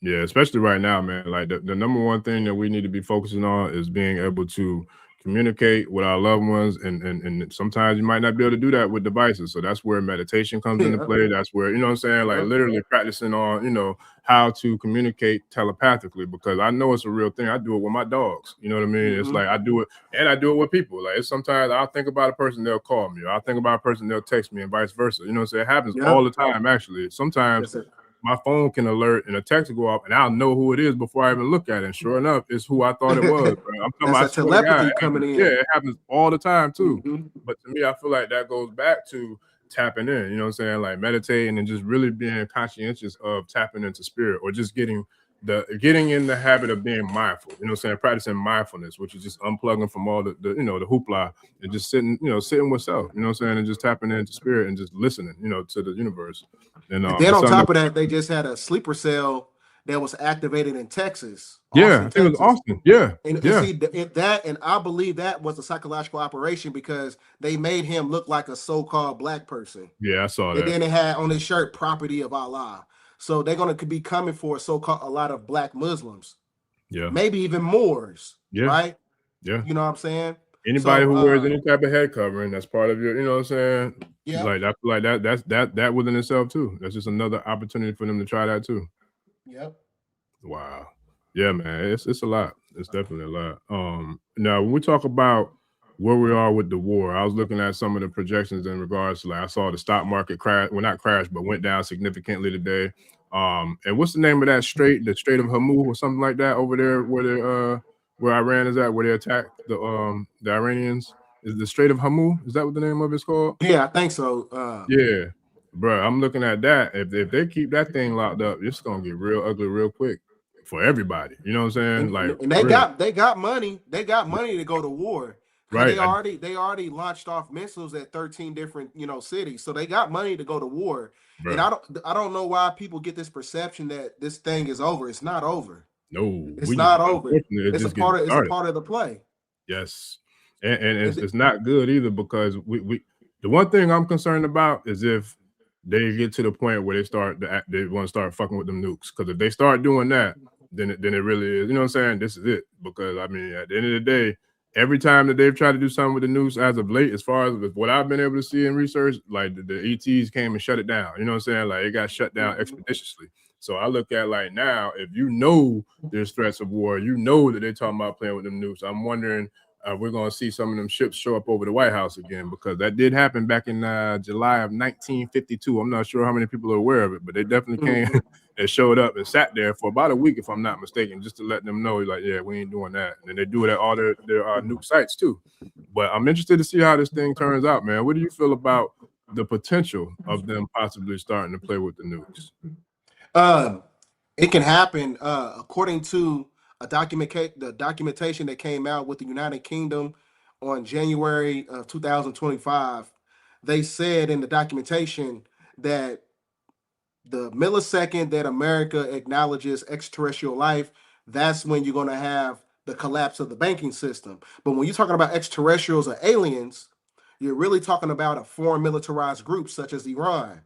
Yeah, especially right now, man. Like the number one thing that we need to be focusing on is being able to communicate with our loved ones, and sometimes you might not be able to do that with devices. So that's where meditation comes into play. That's where, like literally practicing on, how to communicate telepathically, because I know it's a real thing. I do it with my dogs. You know what I mean? It's like I do it, and I do it with people. Like, it's sometimes I'll think about a person, they'll call me, or I'll think about a person, they'll text me, and vice versa. You know what I'm saying? It happens all the time, actually. Sometimes my phone can alert and a text will go off, and I'll know who it is before I even look at it. And sure enough, it's who I thought it was. Bro. I'm talking about telepathy coming in. Yeah, it happens all the time too. But to me, I feel like that goes back to tapping in. You know what I'm saying? Like meditating and just really being conscientious of tapping into spirit, or just getting in the habit of being mindful. You know what I'm saying? Practicing mindfulness, which is just unplugging from all the the hoopla, and just sitting with self. You know what I'm saying? And just tapping into spirit and just listening, to the universe. And then on top of that, they just had a sleeper cell that was activated in Texas. Yeah, Austin, I think it was Texas. Austin. Yeah, And yeah, see that, and I believe that was a psychological operation because they made him look like a so-called black person. yeah. I saw And that. then it had on his shirt "Property of Allah." So they're gonna be coming for a lot of black Muslims, Yeah, maybe even Moors, yeah, right? yeah. You know what I'm saying? Anybody So who wears any type of head covering, that's part of your, you know what I'm saying? yeah, Like I feel like that within itself too. That's just another opportunity for them to try that too. yep. Wow. Yeah, man. It's a lot. It's definitely a lot. Now when we talk about where we are with the war, I was looking at some of the projections in regards to, like, I saw the stock market crash, well, not crash, but went down significantly today. And what's the name of that strait, the Strait of Hormuz or something like that over there where Iran is at, where they attacked the Iranians? Is the Strait of Hormuz? Is that what the name of it's called? Yeah, I think so. Yeah. Bro, I'm looking at that. If they keep that thing locked up, it's gonna get real ugly real quick for everybody. You know what I'm saying? And, Like, and for real. they got money. They got money to go to war. Cause Right. they already launched off missiles at 13 different cities. So they got money to go to war. Bro. And I don't know why people get this perception that this thing is over. It's not over. No, It's not over. It's a part of the play. Yes. And it's not good either, because we the one thing I'm concerned about is if they get to the point where they want to start fucking with them nukes. Because if they start doing that, then it really is. You know what I'm saying? This is it. Because I mean, at the end of the day, every time that they've tried to do something with the nukes as of late, as far as what I've been able to see in research, like the ETs came and shut it down. You know what I'm saying? Like, it got shut down expeditiously. So I look at, like, now, if you know there's threats of war, you know that they're talking about playing with them nukes. I'm wondering, we're going to see some of them ships show up over the White House again, because that did happen back in July of 1952. I'm not sure how many people are aware of it, but they definitely came and showed up and sat there for about a week, if I'm not mistaken, just to let them know, like, yeah, we ain't doing that. And then they do it at all their nuke sites too. But I'm interested to see how this thing turns out, man. What do you feel about the potential of them possibly starting to play with the nukes? It can happen. According to the documentation that came out with the United Kingdom on January of 2025, they said in the documentation that the millisecond that America acknowledges extraterrestrial life, that's when you're going to have the collapse of the banking system. But when you're talking about extraterrestrials or aliens, you're really talking about a foreign militarized group such as Iran.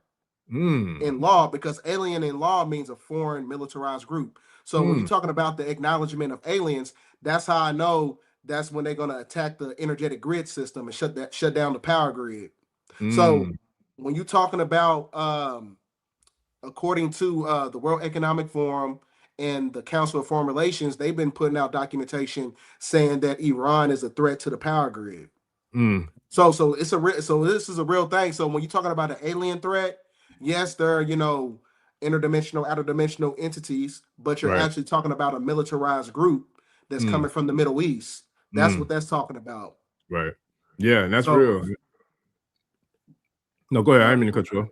In law, because alien in law means a foreign militarized group. So when you're talking about the acknowledgement of aliens, that's how I know that's when they're going to attack the energetic grid system and shut down the power grid. So when you're talking about, according to the World Economic Forum and the Council of Foreign Relations, they've been putting out documentation saying that Iran is a threat to the power grid. So this is a real thing. So when you're talking about an alien threat, yes, they're interdimensional, outer dimensional entities, but you're actually talking about a militarized group that's coming from the Middle East. That's what that's talking about. Right. Yeah, and that's real. No, go ahead. I didn't mean to cut you off.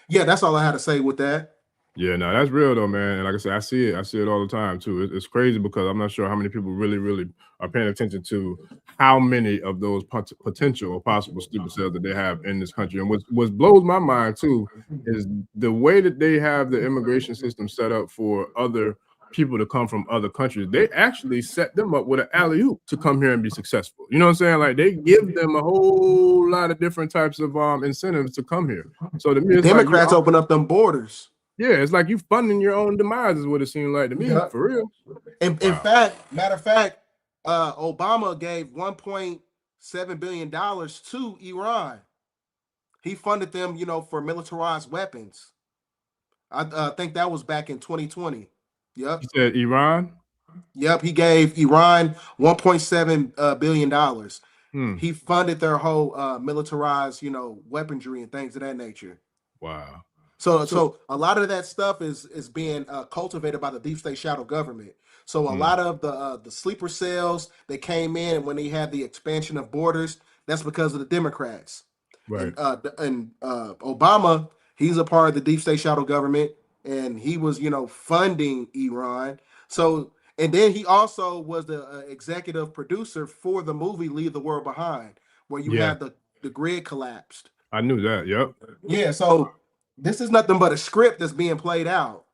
Yeah, that's all I had to say with that. Yeah, no, that's real though, man. And like I said, I see it all the time too. It's crazy, because I'm not sure how many people really are paying attention to how many of those potential or possible stupid cells that they have in this country. And what blows my mind too is the way that they have the immigration system set up for other people to come from other countries. They actually set them up with an alley-oop to come here and be successful. You know what I'm saying? Like, they give them a whole lot of different types of incentives to come here. So to me, it's Democrats like open up them borders. Yeah, it's like you funding your own demise, is what it seemed like to me, for real. In fact, matter of fact, Obama gave $1.7 billion to Iran. He funded them, for militarized weapons. I think that was back in 2020. Yep. You said Iran? Yep. He gave Iran $1.7 billion. He funded their whole militarized, weaponry and things of that nature. Wow. So a lot of that stuff is being cultivated by the deep state shadow government. So a lot of the sleeper cells that came in when they had the expansion of borders, that's because of the Democrats. Right. And Obama, he's a part of the deep state shadow government, and he was, funding Iran. So, and then he also was the executive producer for the movie Leave the World Behind, where you had the grid collapsed. I knew that. Yep. Yeah. So this is nothing but a script that's being played out.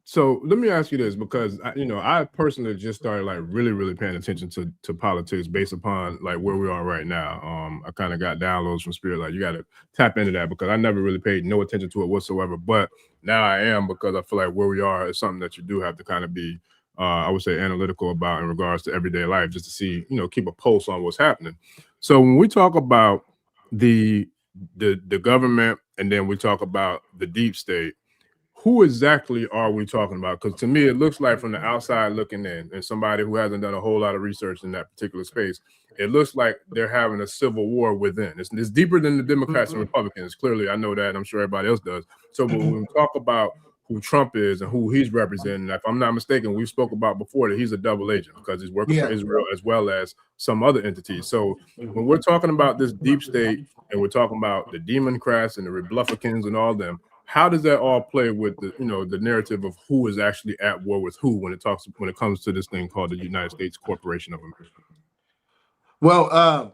So let me ask you this, because I personally just started like really paying attention to politics based upon like where we are right now. I kind of got downloads from Spirit, like you got to tap into that, because I never really paid no attention to it whatsoever. But now I am, because I feel like where we are is something that you do have to kind of be, I would say, analytical about in regards to everyday life, just to see, keep a pulse on what's happening. So when we talk about the government, and then we talk about the deep state, who exactly are we talking about? Because to me, it looks like from the outside looking in, and somebody who hasn't done a whole lot of research in that particular space, it looks like they're having a civil war within. It's deeper than the Democrats and Republicans. Clearly, I know that, and I'm sure everybody else does. So when we talk about who Trump is and who he's representing, if I'm not mistaken, we spoke about before that he's a double agent, because he's working for Israel as well as some other entities. So when we're talking about this deep state, and we're talking about the Democrats and the Republicans and all them, how does that all play with the the narrative of who is actually at war with who when it comes to this thing called the United States Corporation of America? Well,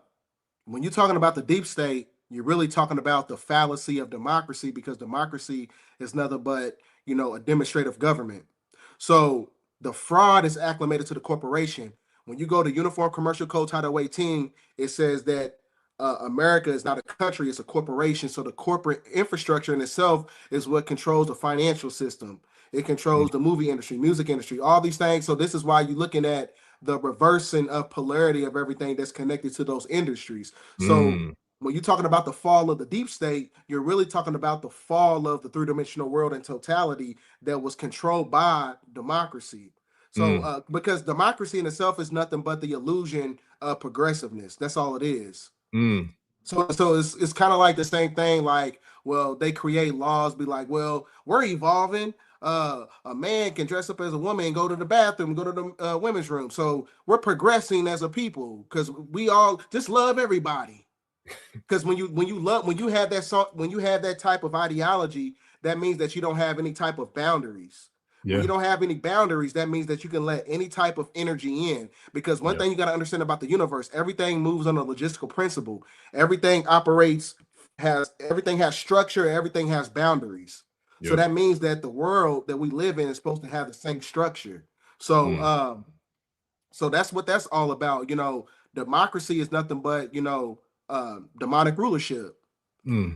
when you're talking about the deep state, you're really talking about the fallacy of democracy, because democracy is nothing but a demonstrative government. So the fraud is acclimated to the corporation. When you go to Uniform Commercial Code Title 18, it says that America is not a country, it's a corporation. So the corporate infrastructure in itself is what controls the financial system. It controls the movie industry, music industry, all these things. So this is why you're looking at the reversing of polarity of everything that's connected to those industries. So when you're talking about the fall of the deep state, you're really talking about the fall of the three-dimensional world in totality that was controlled by democracy. So because democracy in itself is nothing but the illusion of progressiveness. That's all it is. So it's kind of like the same thing. Like, well, they create laws, be like, well, we're evolving. A man can dress up as a woman and go to the bathroom, go to the women's room. So we're progressing as a people, because we all just love everybody. Because when you have that type of ideology, that means that you don't have any type of boundaries. When you don't have any boundaries, that means that you can let any type of energy in. Because one thing you got to understand about the universe, everything moves on a logistical principle. Everything everything has structure, everything has boundaries. So that means that the world that we live in is supposed to have the same structure. So so that's what that's all about. Democracy is nothing but demonic rulership.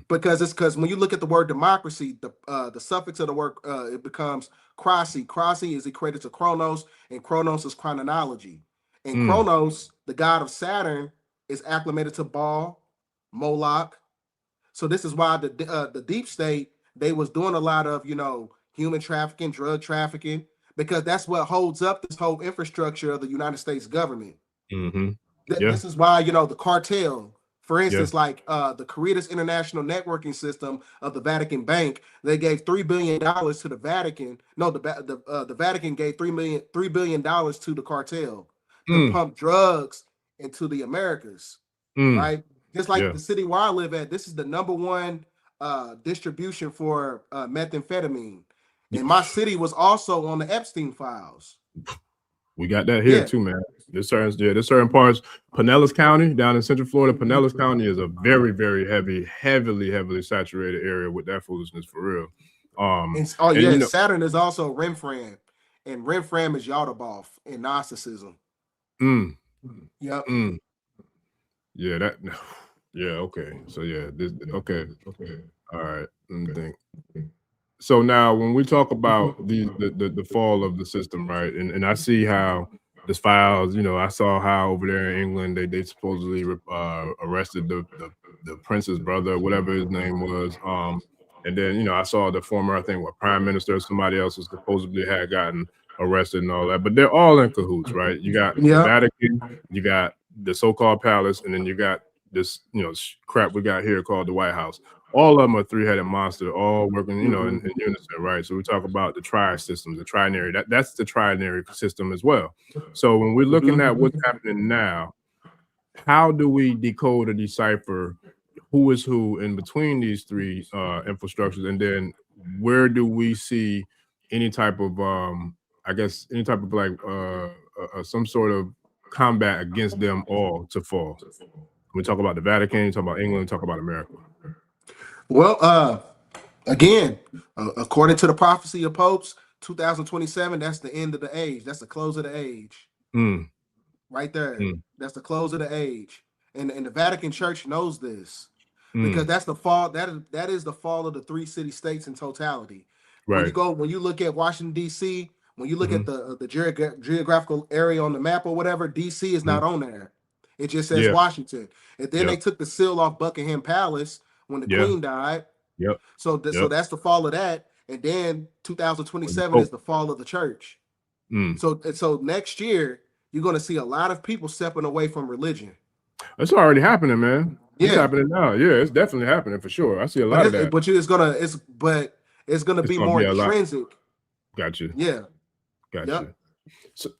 Because when you look at the word democracy, the suffix of the word it becomes krasi. Krasi is equated to Chronos, and Chronos is chronology. And Chronos, the god of Saturn, is acclimated to Baal, Moloch. So this is why the deep state, they was doing a lot of human trafficking, drug trafficking, because that's what holds up this whole infrastructure of the United States government. This is why the cartel. For instance, like the Caritas International Networking System of the Vatican Bank, they gave $3 billion to the Vatican. No, the Vatican gave $3 billion to the cartel to pump drugs into the Americas, right? Just like the city where I live at, this is the #1 distribution for methamphetamine, and my city was also on the Epstein files. We got that here too, man. There's certain parts. Pinellas County down in Central Florida, Pinellas County is a very, very heavily saturated area with that foolishness, for real. Saturn is also Renfram, and Renfram is Yaldabaoth in Gnosticism. Yeah, okay. So okay. All right. Let me think. So now when we talk about the fall of the system, right? And I see how this files, I saw how over there in England they supposedly arrested the prince's brother, whatever his name was. And then I saw the former, I think, prime minister or somebody else was supposedly had gotten arrested and all that. But they're all in cahoots, right? You got the Vatican, you got the so-called palace, and then you got this crap we got here called the White House. All of them are three-headed monster, all working, in unison, right? So we talk about the tri-systems, the trinary. That's the trinary system as well. So when we're looking at what's happening now, how do we decode or decipher who is who in between these three infrastructures, and then where do we see any type of, some sort of combat against them all to fall? We talk about the Vatican, talk about England, talk about America. Well, again, according to the prophecy of popes, 2027, that's the end of the age. That's the close of the age. Right there. That's the close of the age. And the Vatican Church knows this because that's the fall. That is the fall of the 3 city states in totality. Right. When you look at Washington, D.C., when you look at the geographical area on the map or whatever, D.C. is not on there. It just says Washington. And then they took the seal off Buckingham Palace when the Queen died. So that's the fall of that. And then 2027 is the fall of the church. So next year, you're going to see a lot of people stepping away from religion. It's already happening, man. It's happening now. Yeah, it's definitely happening for sure. I see a lot of that. But it's gonna be more intrinsic. Gotcha. Yeah. Gotcha.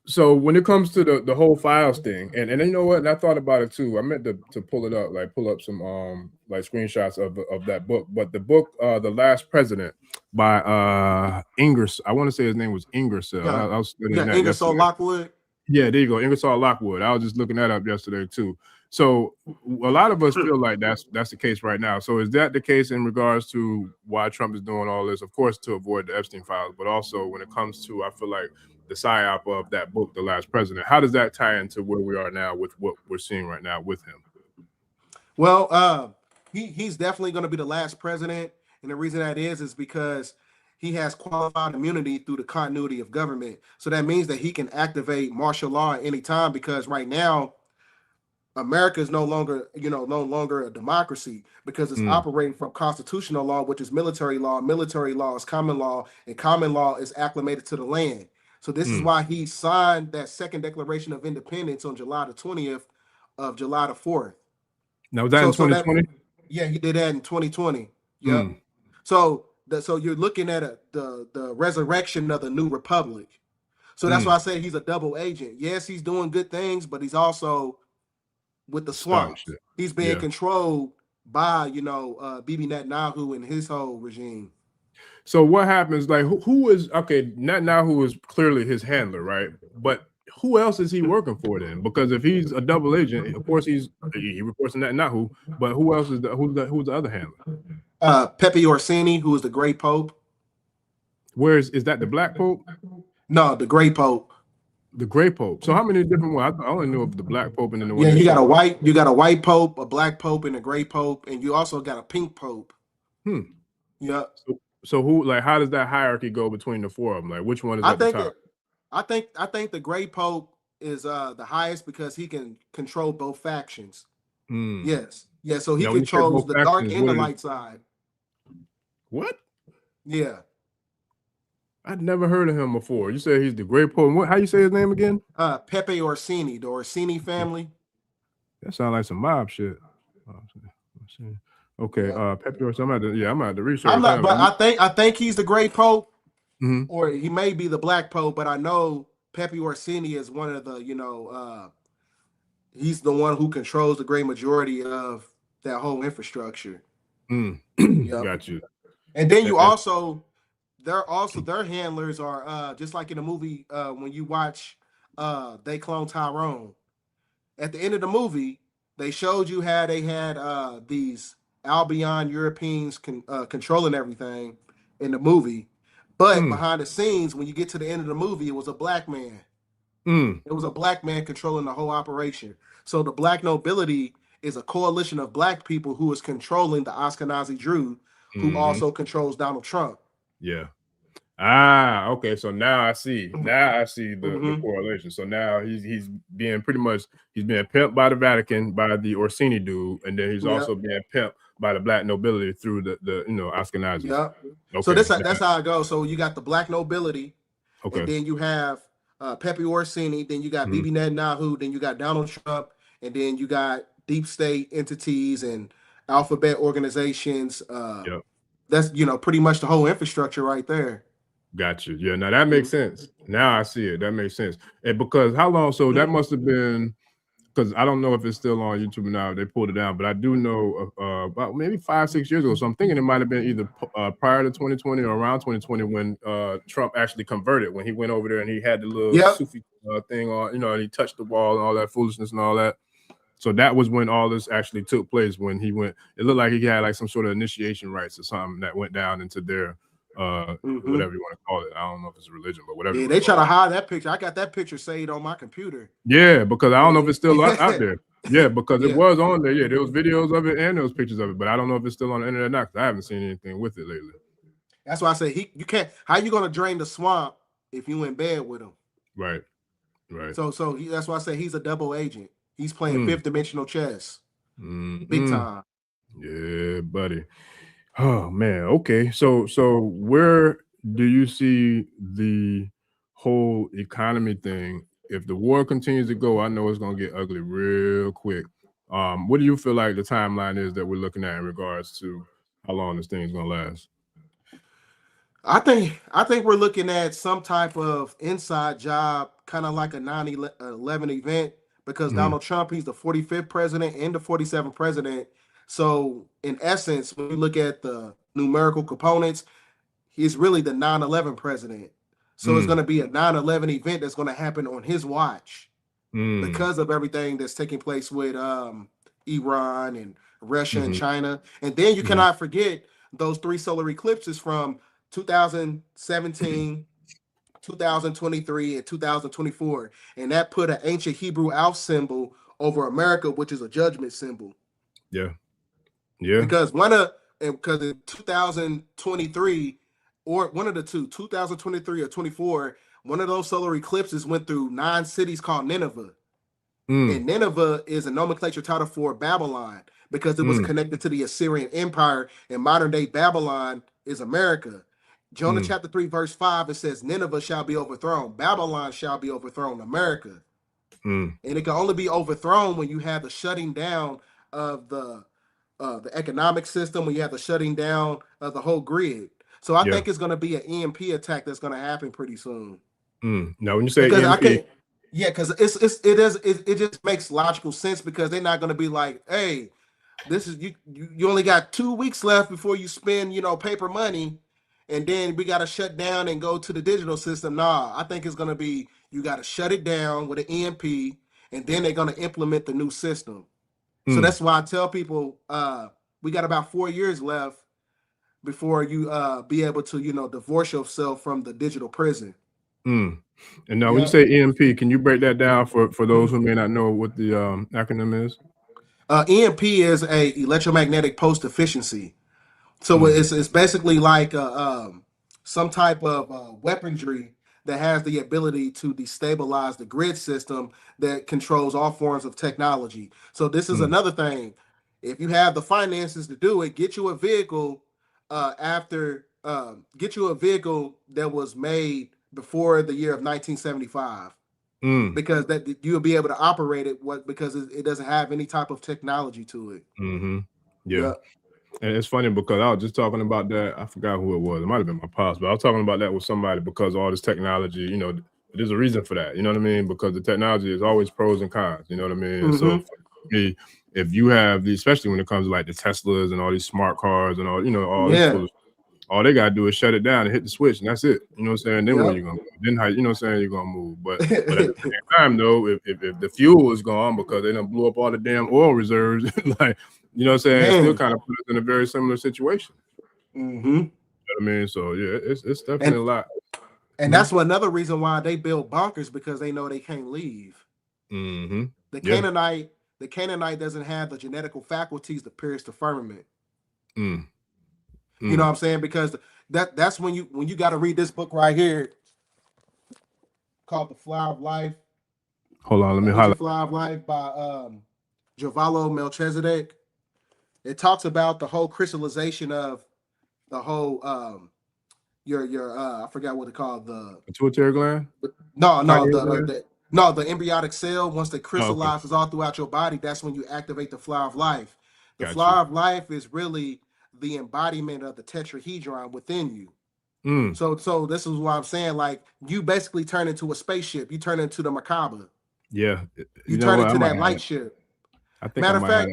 So when it comes to the whole files thing, and you know what, and I thought about it too. I meant to pull it up, like pull up some like screenshots of that book. But the book, The Last President by Ingersoll. I want to say his name was Ingersoll. I was studying that Ingersoll yesterday. Lockwood. Yeah, there you go. Ingersoll Lockwood. I was just looking that up yesterday too. So a lot of us feel like that's the case right now. So is that the case in regards to why Trump is doing all this? Of course, to avoid the Epstein files, but also when it comes to, I feel like, the psyop of that book, The Last President. How does that tie into where we are now with what we're seeing right now with him? Well, he's definitely going to be the last president. And the reason that is because he has qualified immunity through the continuity of government. So that means that he can activate martial law at any time, because right now, America is no longer a democracy, because it's operating from constitutional law, which is military law. Military law is common law, and common law is acclimated to the land. So this is why he signed that second Declaration of Independence on July the 20th of July the 4th. Now, was that in 2020? Yeah, he did that in 2020. Yeah. So you're looking at the resurrection of the new republic. So that's why I say he's a double agent. Yes, he's doing good things, but he's also with the swamp. He's being controlled by, Bibi Netanyahu and his whole regime. So what happens? Like, who is Netanyahu is clearly his handler, right? But who else is he working for then? Because if he's a double agent, of course he reports to Netanyahu. But who else is who's the other handler? Pepe Orsini, who is the Great Pope. Is that the Black Pope? No, the Great Pope. The Gray Pope. So how many different ones? I only know of the Black Pope and then the you got a white Pope, a Black Pope, and a Gray Pope, and you also got a pink Pope. Yeah. So who, like, how does that hierarchy go between the four of them? Like, which one is at the top? I think the Gray Pope is the highest because he can control both factions. Yes. Yeah, so he controls the dark and the light side. What? Yeah. I'd never heard of him before. You said he's the Great Pope. How you say his name again? Pepe Orsini, the Orsini family. That sounds like some mob shit. Okay, Pepe Orsini. I'm gonna have to research. I think he's the Great Pope, or he may be the Black Pope. But I know Pepe Orsini is one of the, he's the one who controls the great majority of that whole infrastructure. Got you. And then their handlers are just like in the movie when you watch They Clone Tyrone. At the end of the movie, they showed you how they had these Albion Europeans controlling everything in the movie. But behind the scenes, when you get to the end of the movie, it was a black man. It was a black man controlling the whole operation. So the black nobility is a coalition of black people who is controlling the Ashkenazi Jew, who also controls Donald Trump. Yeah. Okay. So now I see. The correlation. So now he's being pimped by the Vatican, by the Orsini dude, and then he's also being pimped by the black nobility through the Ashkenazi. Yeah. Okay. So that's how it goes. So you got the black nobility, and then you have Pepe Orsini, then you got Bibi Netanyahu, then you got Donald Trump, and then you got deep state entities and alphabet organizations. That's pretty much the whole infrastructure right there. Got you. Yeah, now that makes sense. Now I see it. That makes sense. And because how long? So that must have been, because I don't know if it's still on YouTube now. They pulled it down, but I do know about maybe 5-6 years ago. So I'm thinking it might have been either prior to 2020 or around 2020 when Trump actually converted, when he went over there and he had the little Sufi thing on, and he touched the wall and all that foolishness and all that. So that was when all this actually took place, when he went. It looked like he had like some sort of initiation rites or something that went down into their whatever you want to call it. I don't know if it's a religion, but whatever. Yeah, they try to hide that picture. I got that picture saved on my computer. Yeah, because I don't know if it's still out there. Yeah, because it was on there. Yeah, there was videos of it and there was pictures of it, but I don't know if it's still on the internet or not, because I haven't seen anything with it lately. That's why I say you can't. How you gonna drain the swamp if you in bed with him? Right. So that's why I say he's a double agent. He's playing fifth dimensional chess, big time. Yeah, buddy. Oh man. Okay. So where do you see the whole economy thing? If the war continues to go, I know it's gonna get ugly real quick. What do you feel like the timeline is that we're looking at in regards to how long this thing is gonna last? I think we're looking at some type of inside job, kind of like a 9/11 event, because Donald Trump, he's the 45th president and the 47th president. So in essence, when you look at the numerical components, he's really the 9/11 president. So it's going to be a 9/11 event that's going to happen on his watch because of everything that's taking place with Iran and Russia and China. And then you cannot forget those 3 solar eclipses from 2017, 2023, and 2024. And that put an ancient Hebrew Alpha symbol over America, which is a judgment symbol. Yeah. Because in 2023, or one of the two, 2023 or 24, one of those solar eclipses went through 9 cities called Nineveh. And Nineveh is a nomenclature title for Babylon because it was connected to the Assyrian Empire, and modern day Babylon is America. Jonah chapter 3, verse 5, it says, Nineveh shall be overthrown. Babylon shall be overthrown, America. And it can only be overthrown when you have the shutting down of the economic system, when you have the shutting down of the whole grid. So I think it's going to be an EMP attack that's going to happen pretty soon. Now, when you say EMP... because it just makes logical sense, because they're not going to be like, hey, this is you only got 2 weeks left before you spend paper money, and then we got to shut down and go to the digital system. Nah, I think it's going to be, you got to shut it down with an EMP, and then they're going to implement the new system. So that's why I tell people we got about 4 years left before you be able to divorce yourself from the digital prison. And now, when you say EMP, can you break that down for those who may not know what the acronym is? EMP is a electromagnetic post efficiency. So it's basically like some type of weaponry that has the ability to destabilize the grid system that controls all forms of technology. So this is another thing. If you have the finances to do it, get you a vehicle get you a vehicle that was made before the year of 1975, because that you'll be able to operate it because it doesn't have any type of technology to it. Yeah. And it's funny because I was just talking about that. I forgot who it was. It might have been my pops, but I was talking about that with somebody, because all this technology, there's a reason for that. You know what I mean? Because the technology is always pros and cons. You know what I mean? And so for me, if you have these, especially when it comes to like the Teslas and all these smart cars and all, all this foolish, all they gotta do is shut it down and hit the switch, and that's it. You know what I'm saying? Then where you gonna move? Then how, you know what I'm saying, you're gonna move. But at the same time though, if the fuel is gone because they done blew up all the damn oil reserves, like, you know what I'm saying, it still kind of put us in a very similar situation. You know what I mean? So yeah, it's definitely a lot. And that's another reason why they build bunkers, because they know they can't leave. The Canaanite doesn't have the genetical faculties to pierce the firmament. You know what I'm saying? Because that's when you got to read this book right here called The Flower of Life. Hold on, let me highlight. Flower of Life by Jovalo Melchizedek. It talks about the whole crystallization of the whole your I forgot what it called, the pituitary gland. The embryonic cell. Once they crystallizes all throughout your body, that's when you activate the flower of life. The flower of life is really the embodiment of the tetrahedron within you. So this is what I'm saying. Like, you basically turn into a spaceship. You turn into the macabre. Yeah, you turn into that light ship. I think matter of fact,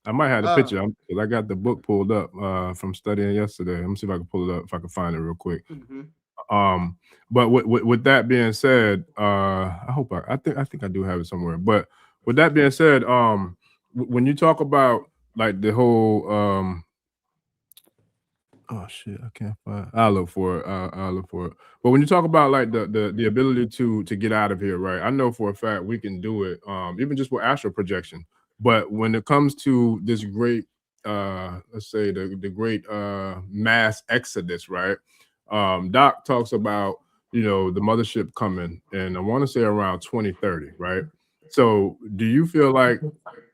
I might have the picture, because I got the book pulled up from studying yesterday. Let me see if I can pull it up, if I can find it real quick. But with that being said, I think I do have it somewhere. But with that being said, when you talk about like the whole Oh shit, I can't find. I'll look for it. I'll look for it. But when you talk about like the ability to get out of here, right? I know for a fact we can do it, even just with astral projection. But when it comes to this great, let's say the great mass exodus, right? Doc talks about the mothership coming, and I want to say around 2030, right? So, do you feel like,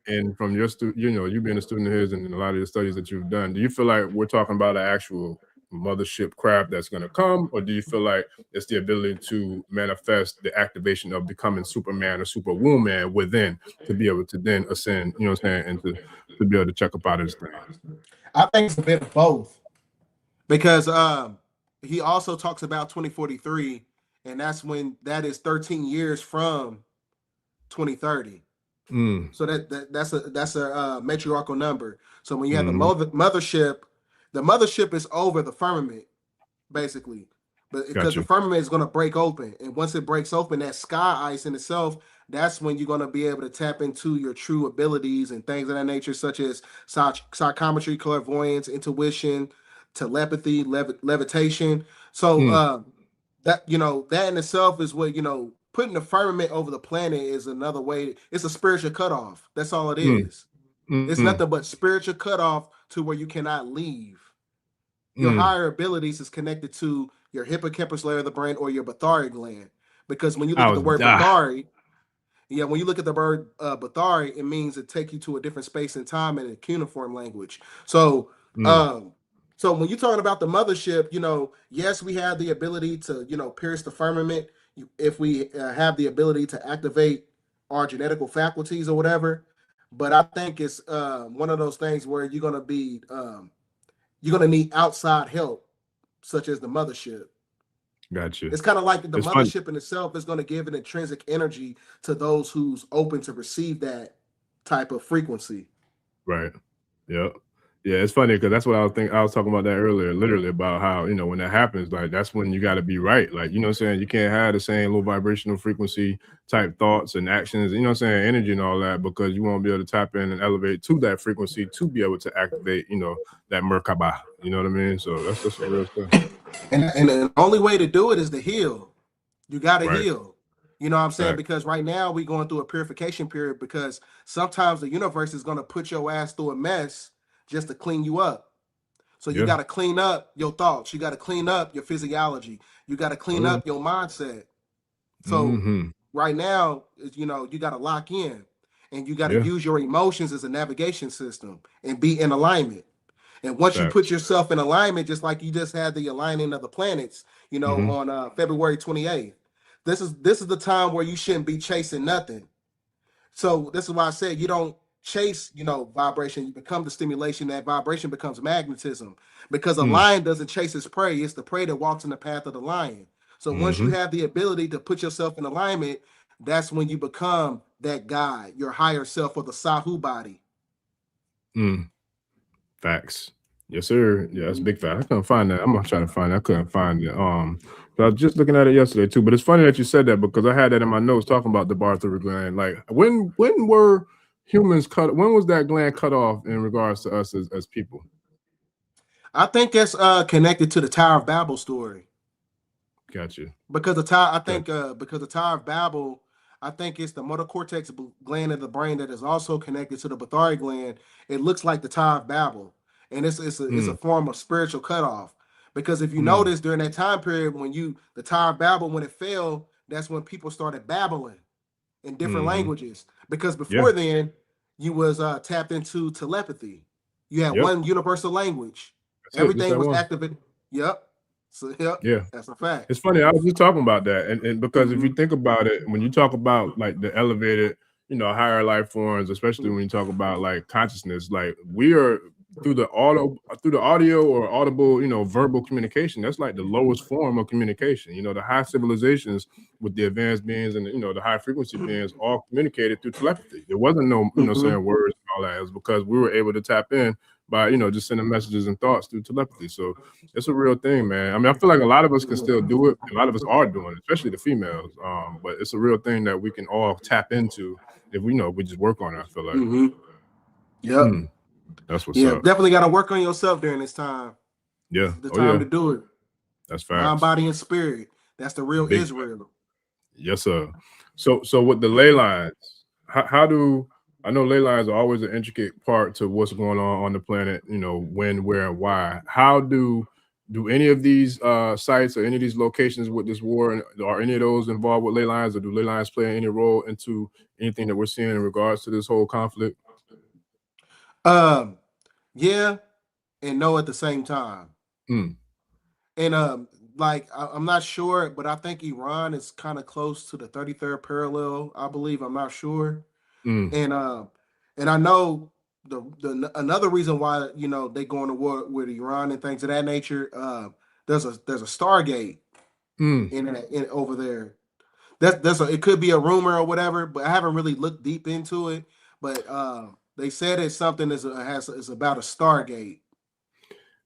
and from your you being a student of his and a lot of the studies that you've done, do you feel like we're talking about an actual mothership craft that's going to come, or do you feel like it's the ability to manifest the activation of becoming Superman or Superwoman within to be able to then ascend, you know what I'm saying, and to be able to check up out of this thing? I think it's a bit of both, because he also talks about 2043, and that is 13 years from 2030. So that's a matriarchal number. So when you have the mothership is over the firmament, basically, but because the firmament is going to break open, and once it breaks open, that sky ice in itself, that's when you're going to be able to tap into your true abilities and things of that nature, such as psychometry, clairvoyance, intuition, telepathy, levitation. So that that in itself is what putting the firmament over the planet is another way. It's a spiritual cutoff. That's all it is. It's nothing but spiritual cutoff to where you cannot leave. Your higher abilities is connected to your hippocampus layer of the brain or your Bathari gland. Because when you look at the word Bathari, when you look at the word Bathari, it means it take you to a different space and time in a cuneiform language. So so when you're talking about the mothership, yes, we have the ability to, pierce the firmament if we have the ability to activate our genetical faculties or whatever. But I think it's one of those things where you're going to need outside help, such as the mothership. Gotcha. It's kind of like the mothership in itself is going to give an intrinsic energy to those who's open to receive that type of frequency. Right. Yep. Yeah, it's funny because that's what I was talking about that earlier, literally about how, when that happens, like that's when you got to be right. Like, you know what I'm saying? You can't have the same low vibrational frequency type thoughts and actions, you know what I'm saying, energy and all that, because you won't be able to tap in and elevate to that frequency to be able to activate, that Merkaba. You know what I mean? So that's just a real thing. And the only way to do it is to heal. You got to heal. You know what I'm saying? Right. Because right now we're going through a purification period, because sometimes the universe is going to put your ass through a mess just to clean you up. So you got to clean up your thoughts. You got to clean up your physiology. You got to clean up your mindset. So right now, you got to lock in, and you got to use your emotions as a navigation system and be in alignment. And once you put yourself in alignment, just like you just had the aligning of the planets, on February 28th, this is the time where you shouldn't be chasing nothing. So this is why I said you don't chase, vibration. You become the stimulation. That vibration becomes magnetism, because a lion doesn't chase its prey. It's the prey that walks in the path of the lion. So once you have the ability to put yourself in alignment, that's when you become that guide, your higher self, or the Sahu body. Facts. Yes, sir. Yeah, that's a big fact. I couldn't find that. I'm gonna try to find it. I couldn't find it. I was just looking at it yesterday too. But it's funny that you said that, because I had that in my notes talking about the Bartholin gland. Like when were humans cut? When was that gland cut off in regards to us as people? I think that's connected to the Tower of Babel story. Gotcha. Because the Tower, because the Tower of Babel, I think it's the motor cortex gland of the brain that is also connected to the Bathari gland. It looks like the Tower of Babel, and it's a form of spiritual cutoff. Because if you notice during that time period when the Tower of Babel, when it fell, that's when people started babbling in different languages. Because before then, you was tapped into telepathy. You had one universal language. Everything was activated. Yep. So that's a fact. It's funny. I was just talking about that, and because if you think about it, when you talk about like the elevated, higher life forms, especially when you talk about like consciousness, like we are through the audio or audible, verbal communication. That's like the lowest form of communication. The high civilizations with the advanced beings and the high frequency beings all communicated through telepathy. There wasn't no saying words and all that. It was because we were able to tap in by just sending messages and thoughts through telepathy. So it's a real thing, man. I mean, I feel like a lot of us can still do it. A lot of us are doing it, especially the females. But it's a real thing that we can all tap into if we just work on it. I feel like. Yep. That's what's up. Definitely got to work on yourself during this time. Yeah. This is the time to do it. That's facts. Mind, body, and spirit. That's the real Israel. Yes, sir. So with the ley lines, how do I know ley lines are always an intricate part to what's going on the planet, you know, when, where, and why. How do any of these sites or any of these locations with this war, are any of those involved with ley lines, or do ley lines play any role into anything that we're seeing in regards to this whole conflict? Yeah and no at the same time. And like I'm not sure, but I think Iran is kind of close to the 33rd parallel, I believe. I'm not sure. And I know the another reason why, you know, they going to war with Iran and things of that nature. There's a Stargate in over there. It could be a rumor or whatever, but I haven't really looked deep into it. But they said it's something is about a Stargate.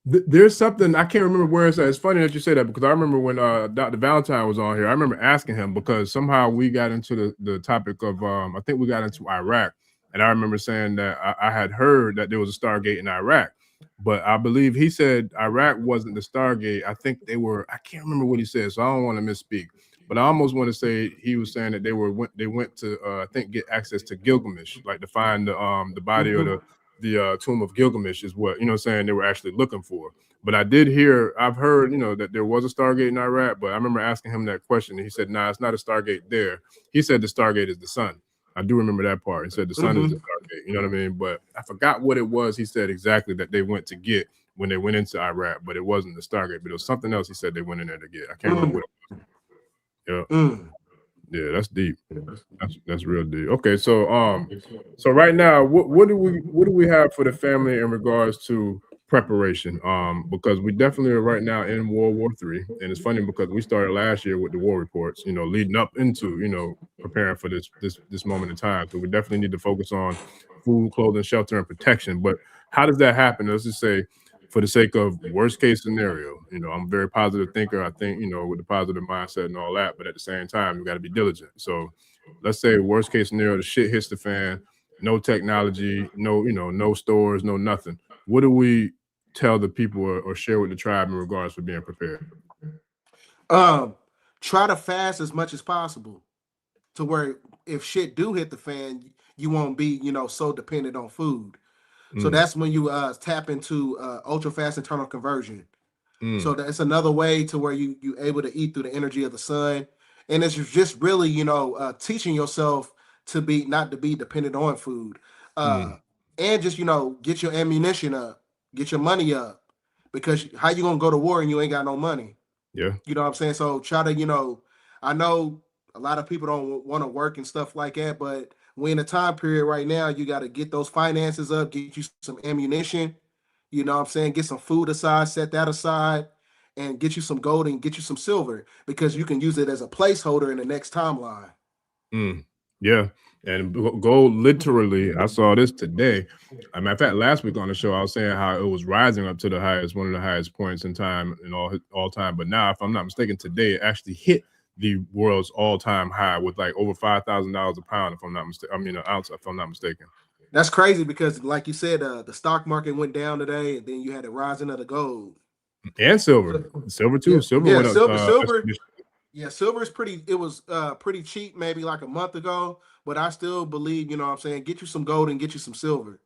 There's something I can't remember where it's at. It's funny that you say that, because I remember when Dr. Valentine was on here, I remember asking him, because somehow we got into the topic of I think we got into Iraq, and I remember saying that I had heard that there was a Stargate in Iraq, but I believe he said Iraq wasn't the Stargate. I think they were. I can't remember what he said, so I don't want to misspeak. But I almost want to say he was saying that they went to I think get access to Gilgamesh, like to find the body or the tomb of Gilgamesh is what, you know what I'm saying, they were actually looking for. But I've heard, you know, that there was a Stargate in Iraq, but I remember asking him that question, and he said, nah, it's not a Stargate there. He said the Stargate is the sun. I do remember that part. He said the sun is the Stargate, you know what I mean? But I forgot what it was he said exactly that they went to get when they went into Iraq, but it wasn't the Stargate, but it was something else he said they went in there to get. I can't remember what it was. Yeah. Yeah, that's deep. That's real deep. Okay, so right now, what do we have for the family in regards to preparation? Because we definitely are right now in World War III, and it's funny because we started last year with the war reports, you know, leading up into, you know, preparing for this moment in time. So we definitely need to focus on food, clothing, shelter, and protection. But how does that happen? Let's just say, for the sake of worst case scenario, you know, I'm a very positive thinker. I think, you know, with the positive mindset and all that, but at the same time, you got to be diligent. So let's say worst case scenario, the shit hits the fan, no technology, no, you know, no stores, no nothing. What do we tell the people or share with the tribe in regards to being prepared? Try to fast as much as possible, to where if shit do hit the fan, you won't be, you know, so dependent on food. So that's when you tap into ultra fast internal conversion. So that's another way to where you able to eat through the energy of the sun, and it's just really, you know, teaching yourself to not to be dependent on food, and just, you know, get your ammunition up, get your money up, because how you gonna go to war and you ain't got no money? Yeah, you know what I'm saying. So try to, you know, I know a lot of people don't want to work and stuff like that, but we're in a time period right now. You got to get those finances up, get you some ammunition. You know what I'm saying? Get some food aside, set that aside, and get you some gold and get you some silver, because you can use it as a placeholder in the next timeline. Yeah, and gold, literally, I saw this today. As a matter of fact, last week on the show, I was saying how it was rising up to the highest, one of the highest points in time in all time. But now, if I'm not mistaken, today it actually hit the world's all-time high with like over $5,000 a pound, if I'm not mistaken. I mean, an ounce, if I'm not mistaken. That's crazy, because, like you said, the stock market went down today, and then you had the rising of the gold and silver too. Yeah, Silver went up. Silver. Yeah, silver is pretty. It was pretty cheap maybe like a month ago, but I still believe, you know what I'm saying, get you some gold and get you some silver.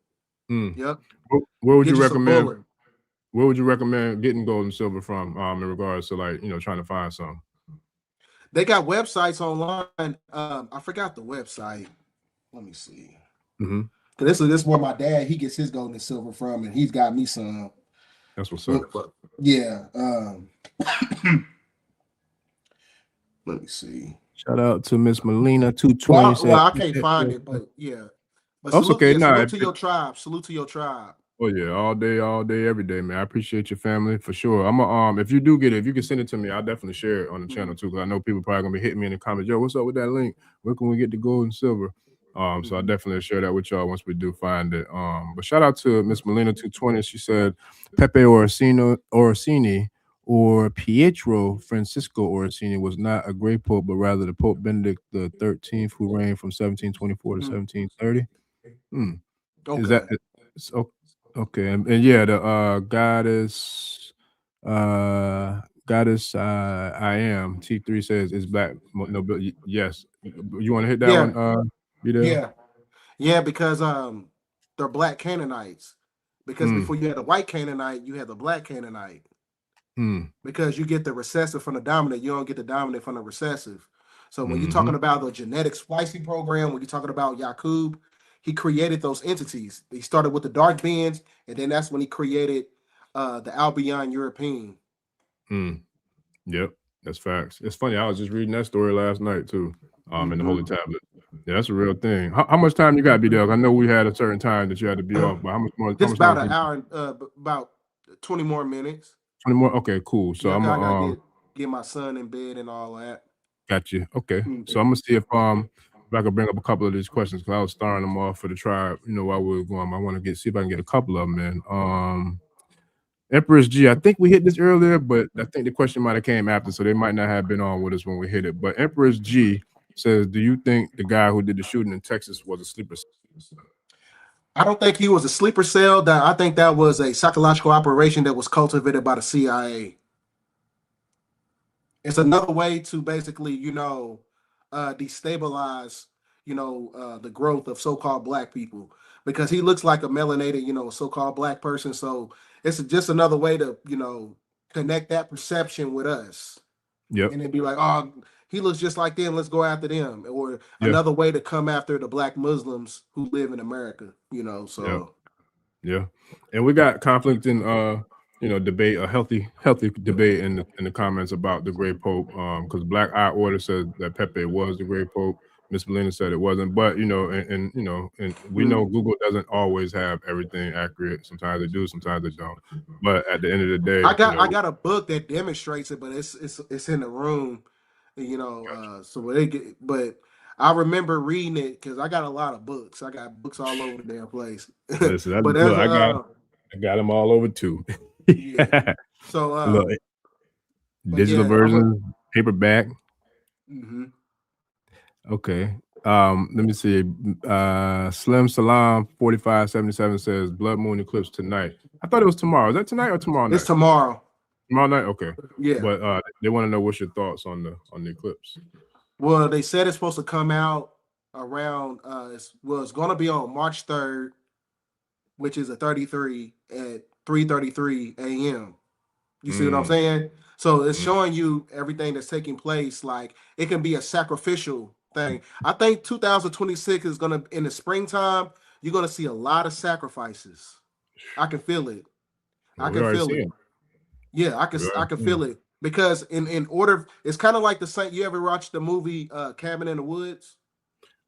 Yep. Where would you recommend? Where would you recommend getting gold and silver from in regards to, like, you know, trying to find some? They got websites online. I forgot the website. Let me see. This is where my dad, he gets his gold and silver from, and he's got me some. That's what's up. Yeah. Let me see. Shout out to Miss Melina 220. Well, I can't find it, but yeah. But salute, okay. Salute to your tribe. Salute to your tribe. Oh yeah, all day, every day, man. I appreciate your family for sure. I'm a if you do get it, if you can send it to me, I'll definitely share it on the channel too, because I know people probably gonna be hitting me in the comments. Yo, what's up with that link? Where can we get the gold and silver? So I definitely share that with y'all once we do find it. But shout out to Miss Melina 220. She said Pepe Orsini or Pietro Francisco Orsini was not a great pope, but rather the Pope Benedict the 13th, who reigned from 1724 to 1730. Okay. Is that so? Okay, and yeah, the goddess Goddess, I am. T3 says is black. No, yes. You want to hit that Yeah. one? Bdell? Yeah, because they're black Canaanites. Because before you had the white Canaanite, you had the black Canaanite. Because you get the recessive from the dominant, you don't get the dominant from the recessive. So when you're talking about the genetic splicing program, when you're talking about Yaqub, he created those entities. He started with the dark beings, and then that's when he created the Albion European. Yep, that's facts. It's funny. I was just reading that story last night too. In the Holy Tablet. Yeah, that's a real thing. How much time you got, Bdell? I know we had a certain time that you had to be off, but how much more? Just about an hour, about 20 more minutes. 20 more. Okay, cool. So yeah, I'm gonna get my son in bed and all that. Got you. Okay. So I'm gonna see if I can bring up a couple of these questions because I was starting them off for the tribe. You know, while we were going, I want to see if I can get a couple of them in. Empress G, I think we hit this earlier, but I think the question might have came after, so they might not have been on with us when we hit it. But Empress G says, do you think the guy who did the shooting in Texas was a sleeper cell? I don't think he was a sleeper cell. I think that was a psychological operation that was cultivated by the CIA. It's another way to basically, destabilize, the growth of so-called black people, because he looks like a melanated, so-called black person. So it's just another way to, connect that perception with us. Yep. And then be like, oh, he looks just like them, let's go after them. Or another way to come after the black Muslims who live in America, so. Yeah. And we got conflict in debate, a healthy debate in the comments about the Great Pope. Because Black Eye Order says that Pepe was the Great Pope. Miss Melina said it wasn't, but and we know Google doesn't always have everything accurate. Sometimes they do, sometimes they don't. But at the end of the day, I got a book that demonstrates it, but it's in the room, but I remember reading it because I got a lot of books. I got books all over the damn place. Listen, I got them all over too. Yeah. So look, digital version, paperback. Okay. Let me see. Slim Salam 4577 says blood moon eclipse tonight. I thought it was tomorrow. Is that tonight or tomorrow night? It's tomorrow. Tomorrow night? Okay. Yeah. But they want to know what's your thoughts on the eclipse. Well, they said it's supposed to come out around it's gonna be on March 3rd, which is a 33 at 3:33 a.m. You see what I'm saying? So it's showing you everything that's taking place. Like it can be a sacrificial thing. I think 2026 is gonna, in the springtime, you're gonna see a lot of sacrifices. I can feel it. I can feel it. Yeah, I can feel it. Because in order, it's kind of like the same. You ever watched the movie Cabin in the Woods?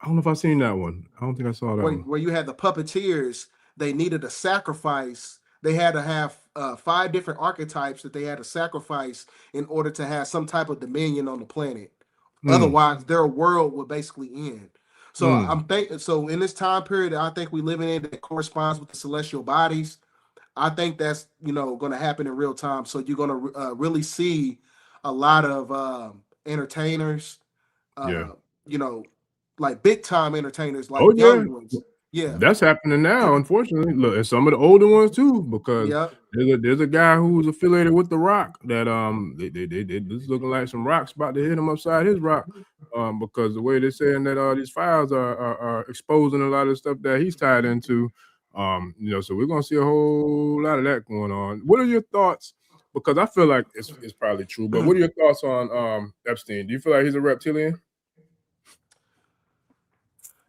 I don't know if I've seen that one. I don't think I saw that one. Where you had the puppeteers, they needed a sacrifice. They had to have 5 different archetypes that they had to sacrifice in order to have some type of dominion on the planet. Otherwise, their world would basically end. So I'm thinking. So in this time period, I think we living in that corresponds with the celestial bodies. I think that's going to happen in real time. So you're going to really see a lot of entertainers. Like big time entertainers, like young ones. Yeah, that's happening now. Unfortunately, look, and some of the older ones too, because there's a guy who's affiliated with The Rock that this looking like some rocks about to hit him upside his rock, because the way they're saying that these files are exposing a lot of stuff that he's tied into, so we're gonna see a whole lot of that going on. What are your thoughts? Because I feel like it's probably true, but what are your thoughts on Epstein? Do you feel like he's a reptilian?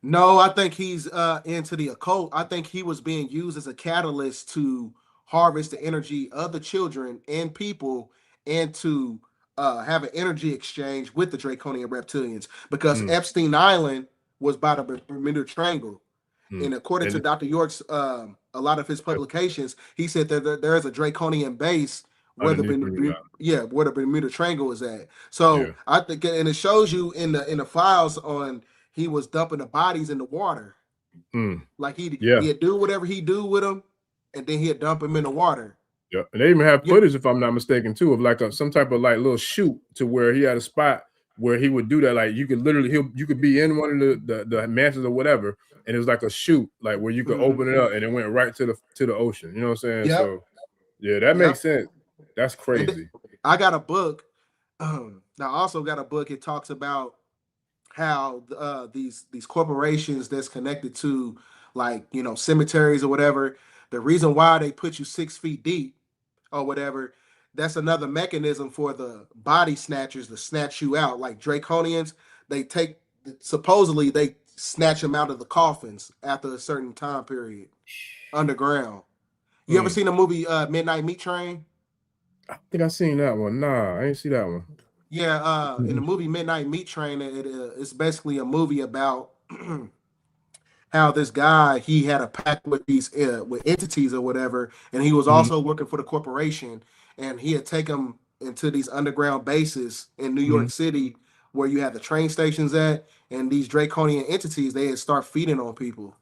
No, I think he's into the occult. I think he was being used as a catalyst to harvest the energy of the children and people, and to have an energy exchange with the draconian reptilians. Because Epstein Island was by the Bermuda Triangle, and according to Dr. York's a lot of his publications, he said that there is a draconian base where the Bermuda Triangle is at. So I think, and it shows you in the files on. He was dumping the bodies in the water. Like he'd do whatever he do with them, and then he'd dump them in the water. Yeah, and they even have footage, if I'm not mistaken, too, of like some type of like little shoot to where he had a spot where he would do that. Like you could literally, you could be in one of the mansions or whatever, and it was like a chute, like where you could open it up and it went right to the ocean. You know what I'm saying? So yeah, that makes sense. That's crazy. I got a book. I also got a book. It talks about how these corporations that's connected to, like, you know, cemeteries or whatever, the reason why they put you 6 feet deep or whatever, that's another mechanism for the body snatchers to snatch you out. Like Draconians, supposedly they snatch them out of the coffins after a certain time period underground. You ever seen the movie Midnight Meat Train? I think I seen that one. Nah, I ain't see that one. Yeah, in the movie Midnight Meat Train, it's basically a movie about how this guy, he had a pact with these with entities or whatever, and he was also working for the corporation, and he had taken them into these underground bases in New York City where you have the train stations at, and these draconian entities, they had start feeding on people.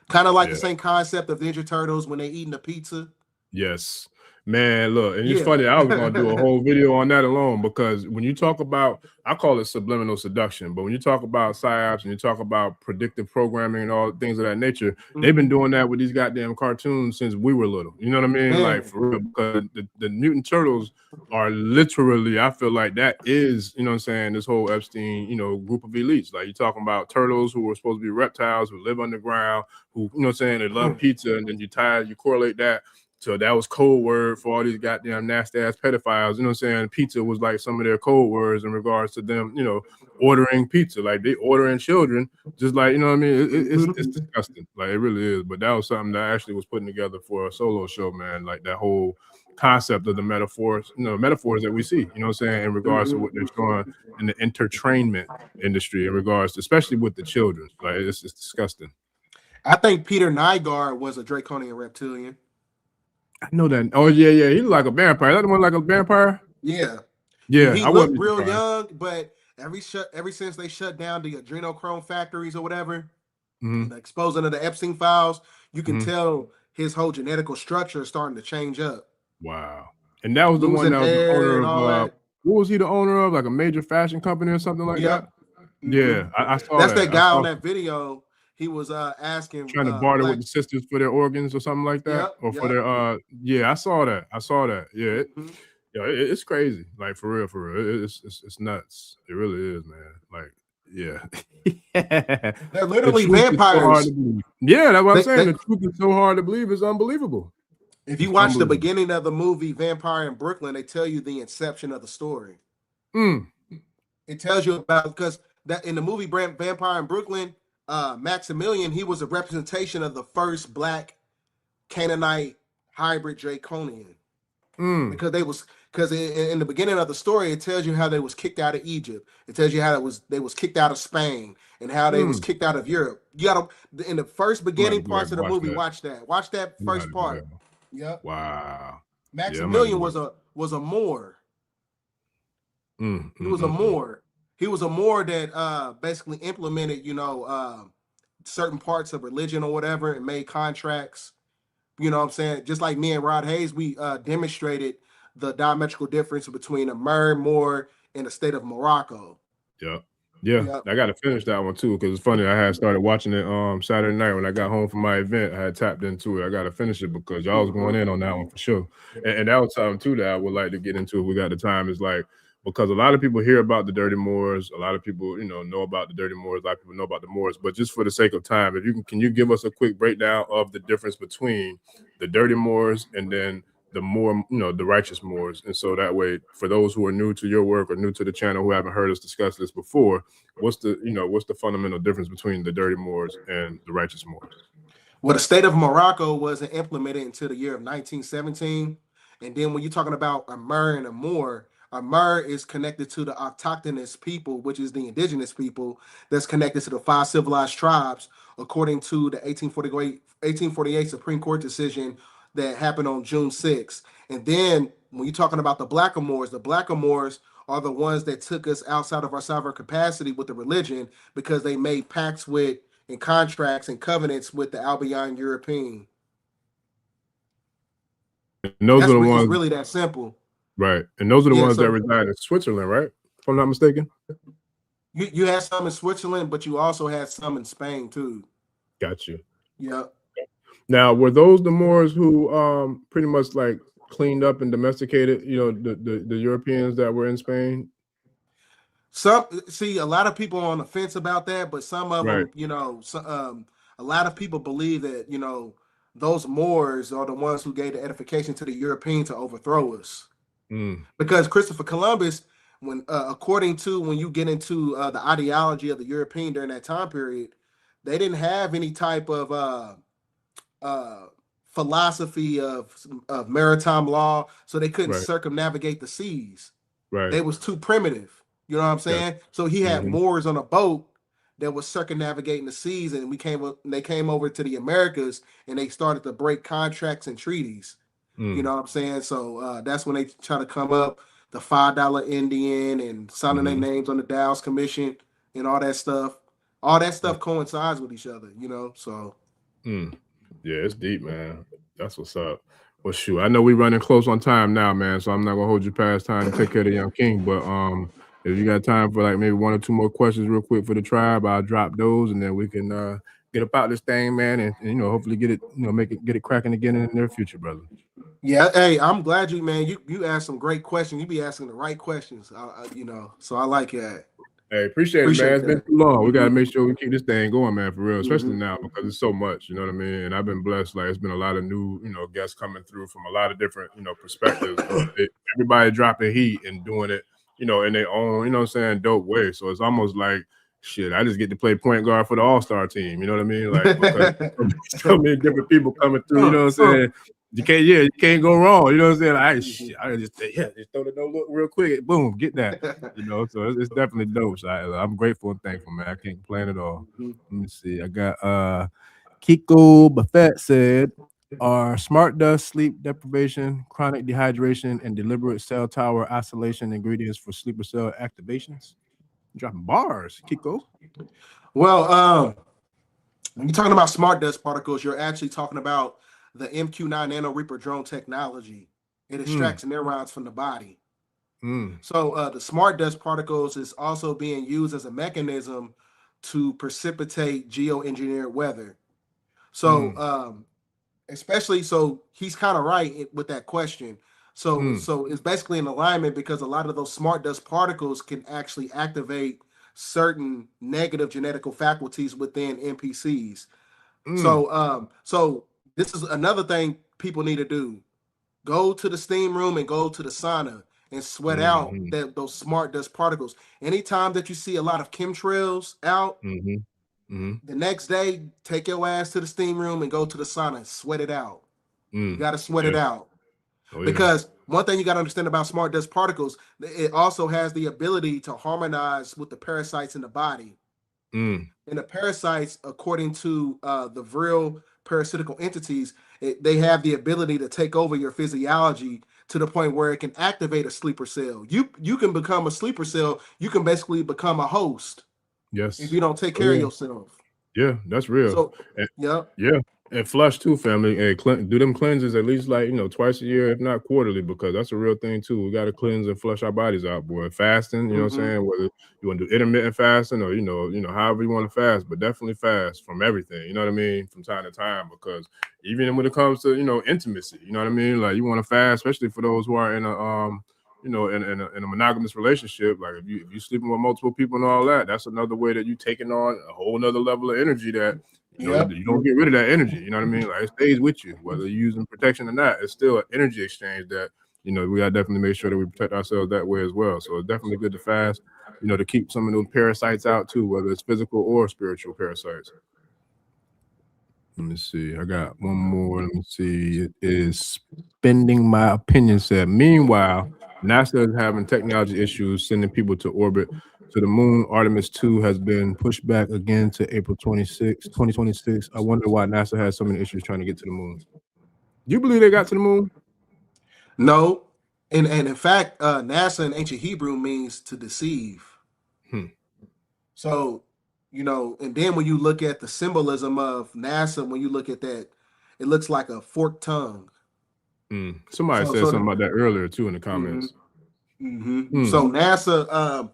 Kind of like the same concept of Ninja Turtles when they eating the pizza. Yes. Man, look, and it's funny, I was going to do a whole video on that alone, because when you talk about, I call it subliminal seduction, but when you talk about psyops and you talk about predictive programming and all things of that nature, they've been doing that with these goddamn cartoons since we were little. You know what I mean? Like, for real, because the Mutant Turtles are literally, I feel like that is, you know what I'm saying, this whole Epstein, you know, group of elites. Like, you're talking about turtles who were supposed to be reptiles, who live underground, who, you know what I'm saying, they love pizza, and then you correlate that. So that was code word for all these goddamn nasty ass pedophiles. You know what I'm saying? Pizza was like some of their code words in regards to them, you know, ordering pizza. Like they ordering children, just like, you know what I mean? It's disgusting. Like it really is. But that was something that I actually was putting together for a solo show, man. Like that whole concept of the metaphors, you know, metaphors that we see, you know what I'm saying, in regards to what they're showing in the entertainment industry, in regards to, especially with the children. Like it's disgusting. I think Peter Nygaard was a draconian reptilian. I know that. Oh yeah, yeah. He looked like a vampire. That the one like a vampire? Yeah. Yeah. He looked real young, but ever since they shut down the adrenochrome factories or whatever, and the exposing of the Epstein files, you can tell his whole genetical structure is starting to change up. Wow. And that was the one that was the owner of what was he the owner of? Like a major fashion company or something like that? Yeah, I saw That's that. that guy on that video. He was asking, trying to barter with the sisters for their organs or something like that, or for their yeah, I saw that. Yeah, it's crazy. Like for real, it's nuts. It really is, man. Like yeah, they're literally vampires. So yeah, that's what I'm saying. The truth is so hard to believe. It's unbelievable. If you watch the beginning of the movie Vampire in Brooklyn, they tell you the inception of the story. It tells you about, because that in the movie Vampire in Brooklyn, Maximilian, he was a representation of the first black Canaanite hybrid draconian. Because in the beginning of the story, it tells you how they was kicked out of Egypt. It tells you how they was kicked out of Spain and how they was kicked out of Europe. You gotta, in the first beginning parts of the movie, watch that first part. Yep. Wow. Maximilian was a Moor. He was a Moor. He was a Moor that basically implemented, you know, certain parts of religion or whatever, and made contracts. You know what I'm saying? Just like me and Rod Hayes, we demonstrated the diametrical difference between a Moor and the state of Morocco. Yeah. I got to finish that one too, because it's funny. I had started watching it Saturday night when I got home from my event. I had tapped into it. I got to finish it because y'all was going in on that one for sure. And that was something too that I would like to get into if we got the time. Is like, because a lot of people hear about the Dirty Moors, a lot of people, you know about the Dirty Moors, a lot of people know about the Moors, but just for the sake of time, if you can you give us a quick breakdown of the difference between the Dirty Moors and then the more, you know, the righteous Moors? And so that way, for those who are new to your work or new to the channel who haven't heard us discuss this before, what's the fundamental difference between the Dirty Moors and the righteous Moors? Well, the state of Morocco wasn't implemented until the year of 1917. And then when you're talking about a Mer and a Moor is connected to the autochthonous people, which is the indigenous people that's connected to the 5 civilized tribes, according to the 1848 Supreme Court decision that happened on June 6th. And then when you're talking about the Blackamoors are the ones that took us outside of our sovereign capacity with the religion, because they made pacts with and contracts and covenants with the Albion European. And those are the ones, it's really that simple. Right. And those are the ones that reside in Switzerland, right? If I'm not mistaken. You had some in Switzerland, but you also had some in Spain too. Got you. Yeah. Now, were those the Moors who pretty much like cleaned up and domesticated, you know, the Europeans that were in Spain? See, a lot of people are on the fence about that, but some of Right. them, you know, a lot of people believe that, you know, those Moors are the ones who gave the edification to the Europeans to overthrow us. Because Christopher Columbus, when according to when you get into the ideology of the European during that time period, they didn't have any type of philosophy of maritime law, so they couldn't Right. circumnavigate the seas. Right. They was too primitive. You know what I'm saying? So he had Moors on a boat that was circumnavigating the seas, and they came over to the Americas, and they started to break contracts and treaties. You know what I'm saying? So that's when they try to come up the $5 Indian and signing their names on the Dallas Commission and all that stuff. All that stuff coincides with each other, you know. So yeah, it's deep, man. That's what's up. Well, shoot, I know we're running close on time now, man. So I'm not gonna hold you past time to take care of the young king. But if you got time for like maybe 1 or 2 more questions, real quick for the tribe, I'll drop those, and then we can get about this thing, man, and you know, hopefully get it, you know, get it cracking again in the near future, brother. Yeah, hey, I'm glad you asked some great questions. You be asking the right questions, you know. So I like that. Hey, appreciate it, man. It's been too long. We gotta make sure we keep this thing going, man, for real, especially now because it's so much. You know what I mean? And I've been blessed. Like, it's been a lot of new, you know, guests coming through from a lot of different, you know, perspectives. Everybody dropping heat and doing it, you know, in their own, you know what I'm saying, dope way. So it's almost like, shit, I just get to play point guard for the All-Star team. You know what I mean? Like, because so many different people coming through. You know what I'm saying? You can't go wrong. You know what I'm saying? Like, I just throw the no look real quick. Boom, get that. You know, so it's definitely dope. So I'm grateful and thankful, man. I can't complain at all. Let me see. I got Kiko Buffett said, are smart dust, sleep deprivation, chronic dehydration, and deliberate cell tower isolation ingredients for sleeper cell activations? Dropping bars, Kiko. Well, when you're talking about smart dust particles, you're actually talking about the MQ-9 Nano Reaper drone technology. It extracts neurons from the body. So the smart dust particles is also being used as a mechanism to precipitate geoengineered weather. So especially, so he's kind of right with that question. So it's basically in alignment because a lot of those smart dust particles can actually activate certain negative genetical faculties within NPCs. So this is another thing people need to do. Go to the steam room and go to the sauna and sweat out those smart dust particles. Anytime that you see a lot of chemtrails out, the next day, take your ass to the steam room and go to the sauna and sweat it out. You got to sweat it out. Because one thing you got to understand about smart dust particles, it also has the ability to harmonize with the parasites in the body. And the parasites, according to the real parasitical entities, they have the ability to take over your physiology to the point where it can activate a sleeper cell. You can become a sleeper cell. You can basically become a host. Yes. If you don't take care of yourself. Yeah, that's real. So, yeah. And flush too, family. Hey, do them cleanses at least like, you know, twice a year, if not quarterly, because that's a real thing too. We got to cleanse and flush our bodies out, boy. Fasting, you know what I'm saying? Whether you want to do intermittent fasting or, you know, however you want to fast, but definitely fast from everything, you know what I mean? From time to time, because even when it comes to, you know, intimacy, you know what I mean? Like, you want to fast, especially for those who are in a, you know, in a monogamous relationship. Like if you sleeping with multiple people and all that, that's another way that you taking on a whole nother level of energy that, you know, you don't get rid of that energy. You know what I mean? Like it stays with you, whether you're using protection or not. It's still an energy exchange that, you know, we gotta definitely make sure that we protect ourselves that way as well. So it's definitely good to fast, you know, to keep some of those parasites out too, whether it's physical or spiritual parasites. Let me see. I got one more. Let me see. It is Spending My Opinion said, meanwhile, NASA is having technology issues sending people to orbit to the moon. Artemis 2 has been pushed back again to April 26, 2026. I wonder why NASA has so many issues trying to get to the moon. Do you believe they got to the moon? No. And in fact, NASA in ancient Hebrew means to deceive. So, you know, and then when you look at the symbolism of NASA, when you look at that, it looks like a forked tongue. Somebody said something about that earlier too in the comments. So NASA,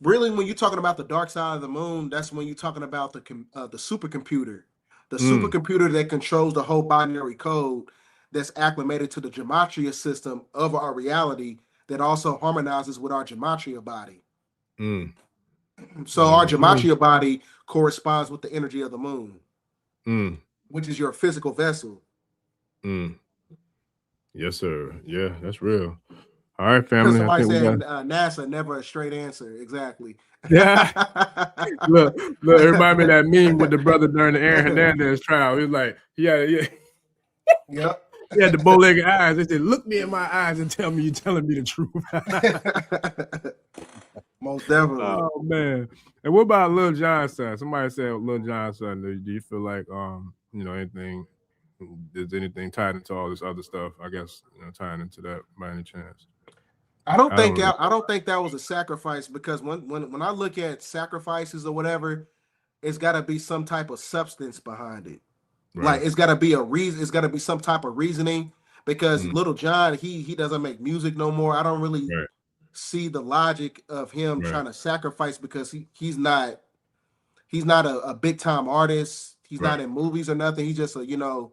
really, when you're talking about the dark side of the moon, that's when you're talking about the supercomputer, the supercomputer that controls the whole binary code. that's acclimated to the gematria system of our reality that also harmonizes with our gematria body. So our gematria body corresponds with the energy of the moon, which is your physical vessel. Yes, sir. Yeah, that's real. All right, family. Somebody said NASA, never a straight answer. Exactly. Yeah. look, it reminded me of that meme with the brother during the Aaron Hernandez trial. He was like, Yep. He had the bow-legged eyes. They said, look me in my eyes and tell me you're telling me the truth. Most definitely. Oh, man. And what about Lil Jon's son? Somebody said Lil Jon's son. Do you feel like, there's anything tied into all this other stuff? I guess, tying into that by any chance? I don't think that was a sacrifice, because when I look at sacrifices or whatever, it's got to be some type of substance behind it. Right. Like it's got to be a reason. It's got to be some type of reasoning, because Little John, he doesn't make music no more. I don't really see the logic of him trying to sacrifice, because he's not a big time artist. He's not in movies or nothing. He's just a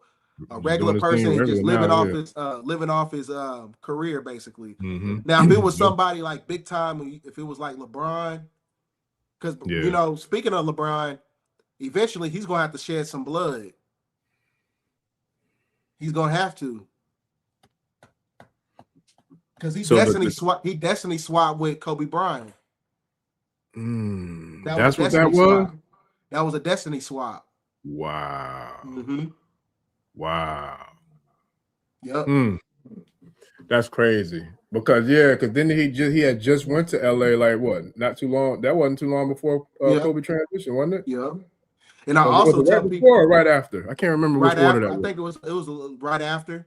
regular person and just living off his career, basically. Now, if it was somebody like big time, if it was like LeBron, because speaking of LeBron, eventually he's gonna have to shed some blood. He's gonna have to, because he destiny swapped with Kobe Bryant. That's what that was. That was a destiny swap. Wow. Wow. Yep. That's crazy. Because then he had just went to LA like what? Not too long. That wasn't too long before Kobe transition, wasn't it? Yep. And I also tell people, before or right after. I can't remember which order that was. I think it was right after.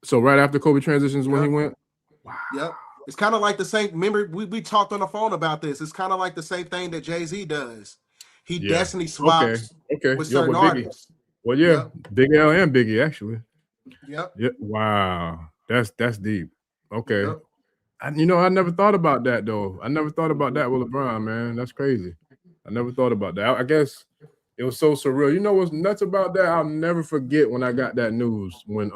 So right after Kobe transitions when he went. Wow. Yep. It's kind of like the same. Remember, we talked on the phone about this. It's kind of like the same thing that Jay-Z does. He destiny swaps with certain artists. Well, Big L and Biggie actually. Yep. Wow. That's deep. Okay. Yep. I never thought about that though. I never thought about that with LeBron, man. That's crazy. I never thought about that. I guess it was so surreal. You know what's nuts about that? I'll never forget when I got that news when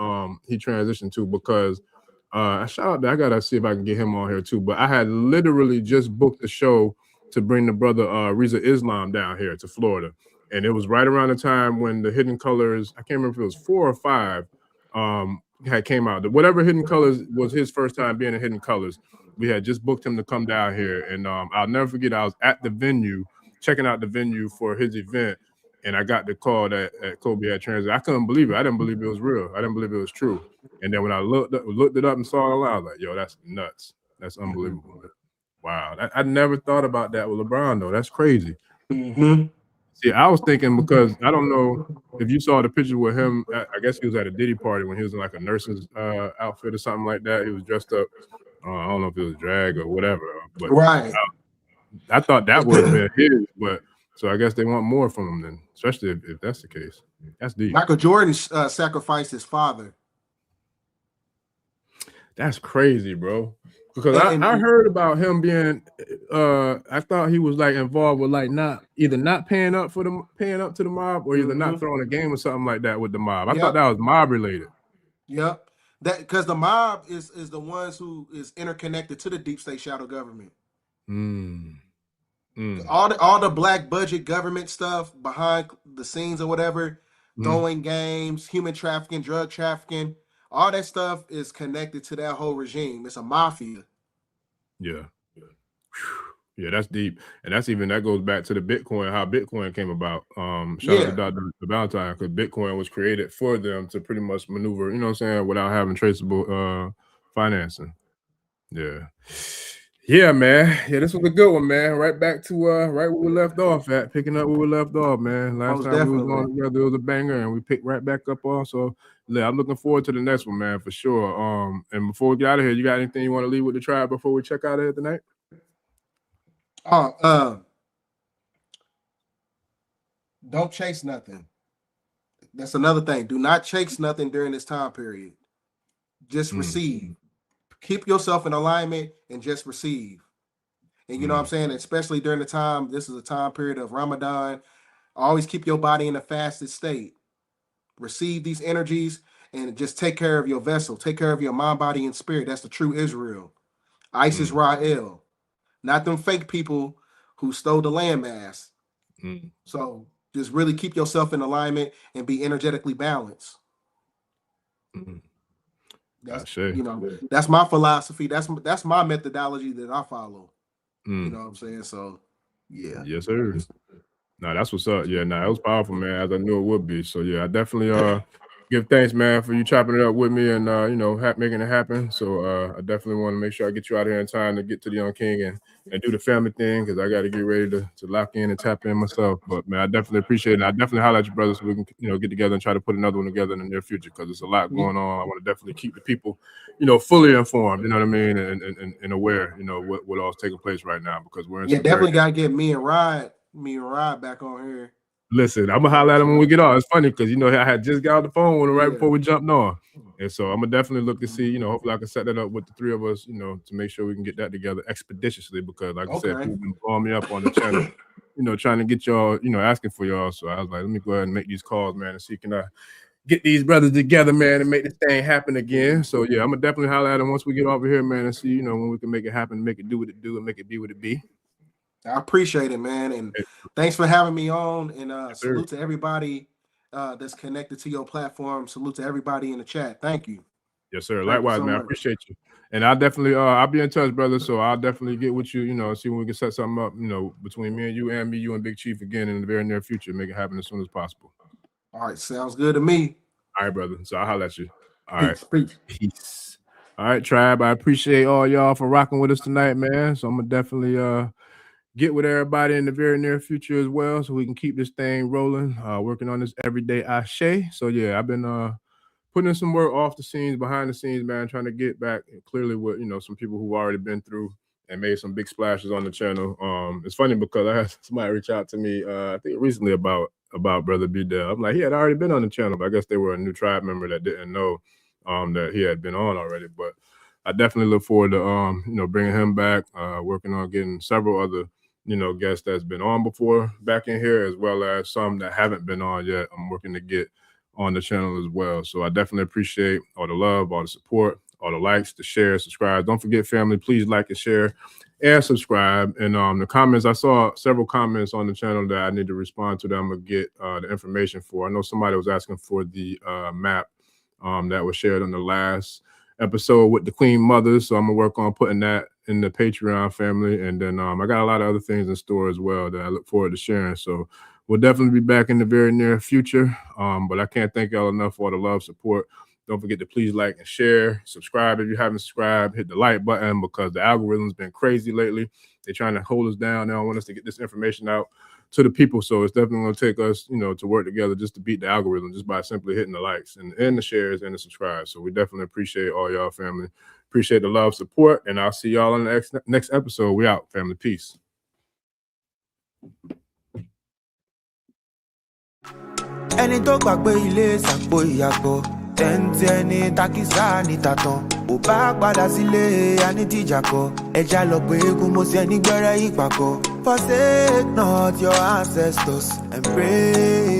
he transitioned to, because shout out there. I gotta see if I can get him on here too. But I had literally just booked a show to bring the brother Reza Islam down here to Florida. And it was right around the time when the Hidden Colors, I can't remember if it was 4 or 5, had came out. Whatever Hidden Colors was his first time being in Hidden Colors. We had just booked him to come down here. And I'll never forget, I was at the venue, checking out the venue for his event. And I got the call that Kobe had transited. I couldn't believe it. I didn't believe it was real. I didn't believe it was true. And then when I looked it up and saw it aloud, I was like, yo, that's nuts. That's unbelievable. Wow. I never thought about that with LeBron, though. That's crazy. See, I was thinking, because I don't know if you saw the picture with him. I guess he was at a Diddy party when he was in like a nurse's outfit or something like that. He was dressed up. I don't know if it was drag or whatever. But I thought that would have been his. But so I guess they want more from him then, especially if that's the case. That's deep. Michael Jordan sacrificed his father. That's crazy, bro. Because I heard about him being, I thought he was like involved with like not paying up to the mob, or either not throwing a game or something like that with the mob. I thought that was mob related. Yep. That because the mob is the ones who is interconnected to the deep state shadow government. All the black budget government stuff behind the scenes or whatever, throwing games, human trafficking, drug trafficking. All that stuff is connected to that whole regime. It's a mafia. Yeah. Yeah, that's deep. And that goes back to the Bitcoin, how Bitcoin came about. Shout out to Dr. Valentine, because Bitcoin was created for them to pretty much maneuver, you know what I'm saying, without having traceable financing. Yeah. Yeah, man. Yeah, this was a good one, man. Right back to right where we left off at, picking up where we left off, man. Last time we was on together, it was a banger, and we picked right back up also. Yeah, I'm looking forward to the next one, man, for sure. And before we get out of here, you got anything you want to leave with the tribe before we check out of here tonight? Don't chase nothing. That's another thing. Do not chase nothing during this time period. Just receive. Keep yourself in alignment and just receive. And you know what I'm saying? Especially during the time, this is a time period of Ramadan. Always keep your body in a fasted state. Receive these energies. and just take care of your vessel, take care of your mind, body, and spirit. That's the true Israel. Isis Rael, not them fake people who stole the landmass. So just really keep yourself in alignment and be energetically balanced. That's, you know, that's my philosophy. That's my methodology that I follow. You know what I'm saying? So yeah. Yes, sir. No, that's what's up. Yeah, no, it was powerful, man, as I knew it would be. So yeah, I definitely give thanks, man, for you chopping it up with me and you know, making it happen. So I definitely want to make sure I get you out here in time to get to the Young King and do the family thing, because I got to get ready to lock in and tap in myself. But man, I definitely appreciate it. I definitely highlight you, brother, so we can, you know, get together and try to put another one together in the near future, because there's a lot going on. I want to definitely keep the people, you know, fully informed, you know what I mean, and aware, you know, what all's taking place right now, because we're in definitely gotta get me and Rod back on here. Listen, I'm gonna holler at him when we get on. It's funny because, you know, I had just got off the phone with him right before we jumped on, and so I'm gonna definitely look to see, you know, hopefully I can set that up with the three of us, you know, to make sure we can get that together expeditiously, because like I said, people been blowing me up on the channel, you know, trying to get y'all, you know, asking for y'all. So I was like, let me go ahead and make these calls, man, and see can I get these brothers together, man, and make this thing happen again. So yeah, I'm gonna definitely holler at him once we get over here, man, and see, you know, when we can make it happen, make it do what it do, and make it be what it be. I appreciate it, man, and thanks for having me on. And salute to everybody that's connected to your platform. Salute to everybody in the chat. Thank you. Yes, sir. Likewise, man. I appreciate you. And I'll definitely I'll be in touch, brother. So I'll definitely get with you, you know, see when we can set something up, you know, between me, you and Big Chief again in the very near future. Make it happen as soon as possible. All right, sounds good to me. All right, brother. So I'll holler at you. All right. Peace. All right, tribe. I appreciate all y'all for rocking with us tonight, man. So I'm gonna definitely get with everybody in the very near future as well, so we can keep this thing rolling, working on this everyday Ashe. So yeah, I've been putting in some work off the scenes, behind the scenes, man, trying to get back clearly with, you know, some people who've already been through and made some big splashes on the channel. It's funny because I had somebody reach out to me, I think recently about Brother Bdell. I'm like, he had already been on the channel, but I guess they were a new tribe member that didn't know that he had been on already. But I definitely look forward to you know, bringing him back, working on getting several other, you know, guests that's been on before back in here, as well as some that haven't been on yet. I'm working to get on the channel as well. So I definitely appreciate all the love, all the support, all the likes, the shares, subscribe. Don't forget, family, please like and share and subscribe. And the comments, I saw several comments on the channel that I need to respond to that I'm gonna get the information for. I know somebody was asking for the map that was shared on the last episode with the Queen Mother, so I'm gonna work on putting that in the Patreon family, and then I got a lot of other things in store as well that I look forward to sharing. So we'll definitely be back in the very near future, but I can't thank y'all enough for all the love, support. Don't forget to please like and share, subscribe if you haven't subscribed, hit the like button, because the algorithm's been crazy lately. They're trying to hold us down. They don't want us to get this information out to the people, so it's definitely going to take us, you know, to work together just to beat the algorithm, just by simply hitting the likes and the shares and the subscribe. So we definitely appreciate all y'all, family. Appreciate the love, support, and I'll see y'all on the next episode. We out, family. Peace. Ẹni tó gbàgbé ilé ṣàpò ìyàgbọ́, tẹ́ǹtì ẹni takísà ní tàtàn, ò bá padà sílé anítìjàkọ, ẹja lọ pé eégún mo ṣe ní gbẹ́rẹ́ ìpàkọ́. Forsake not your ancestors and pray.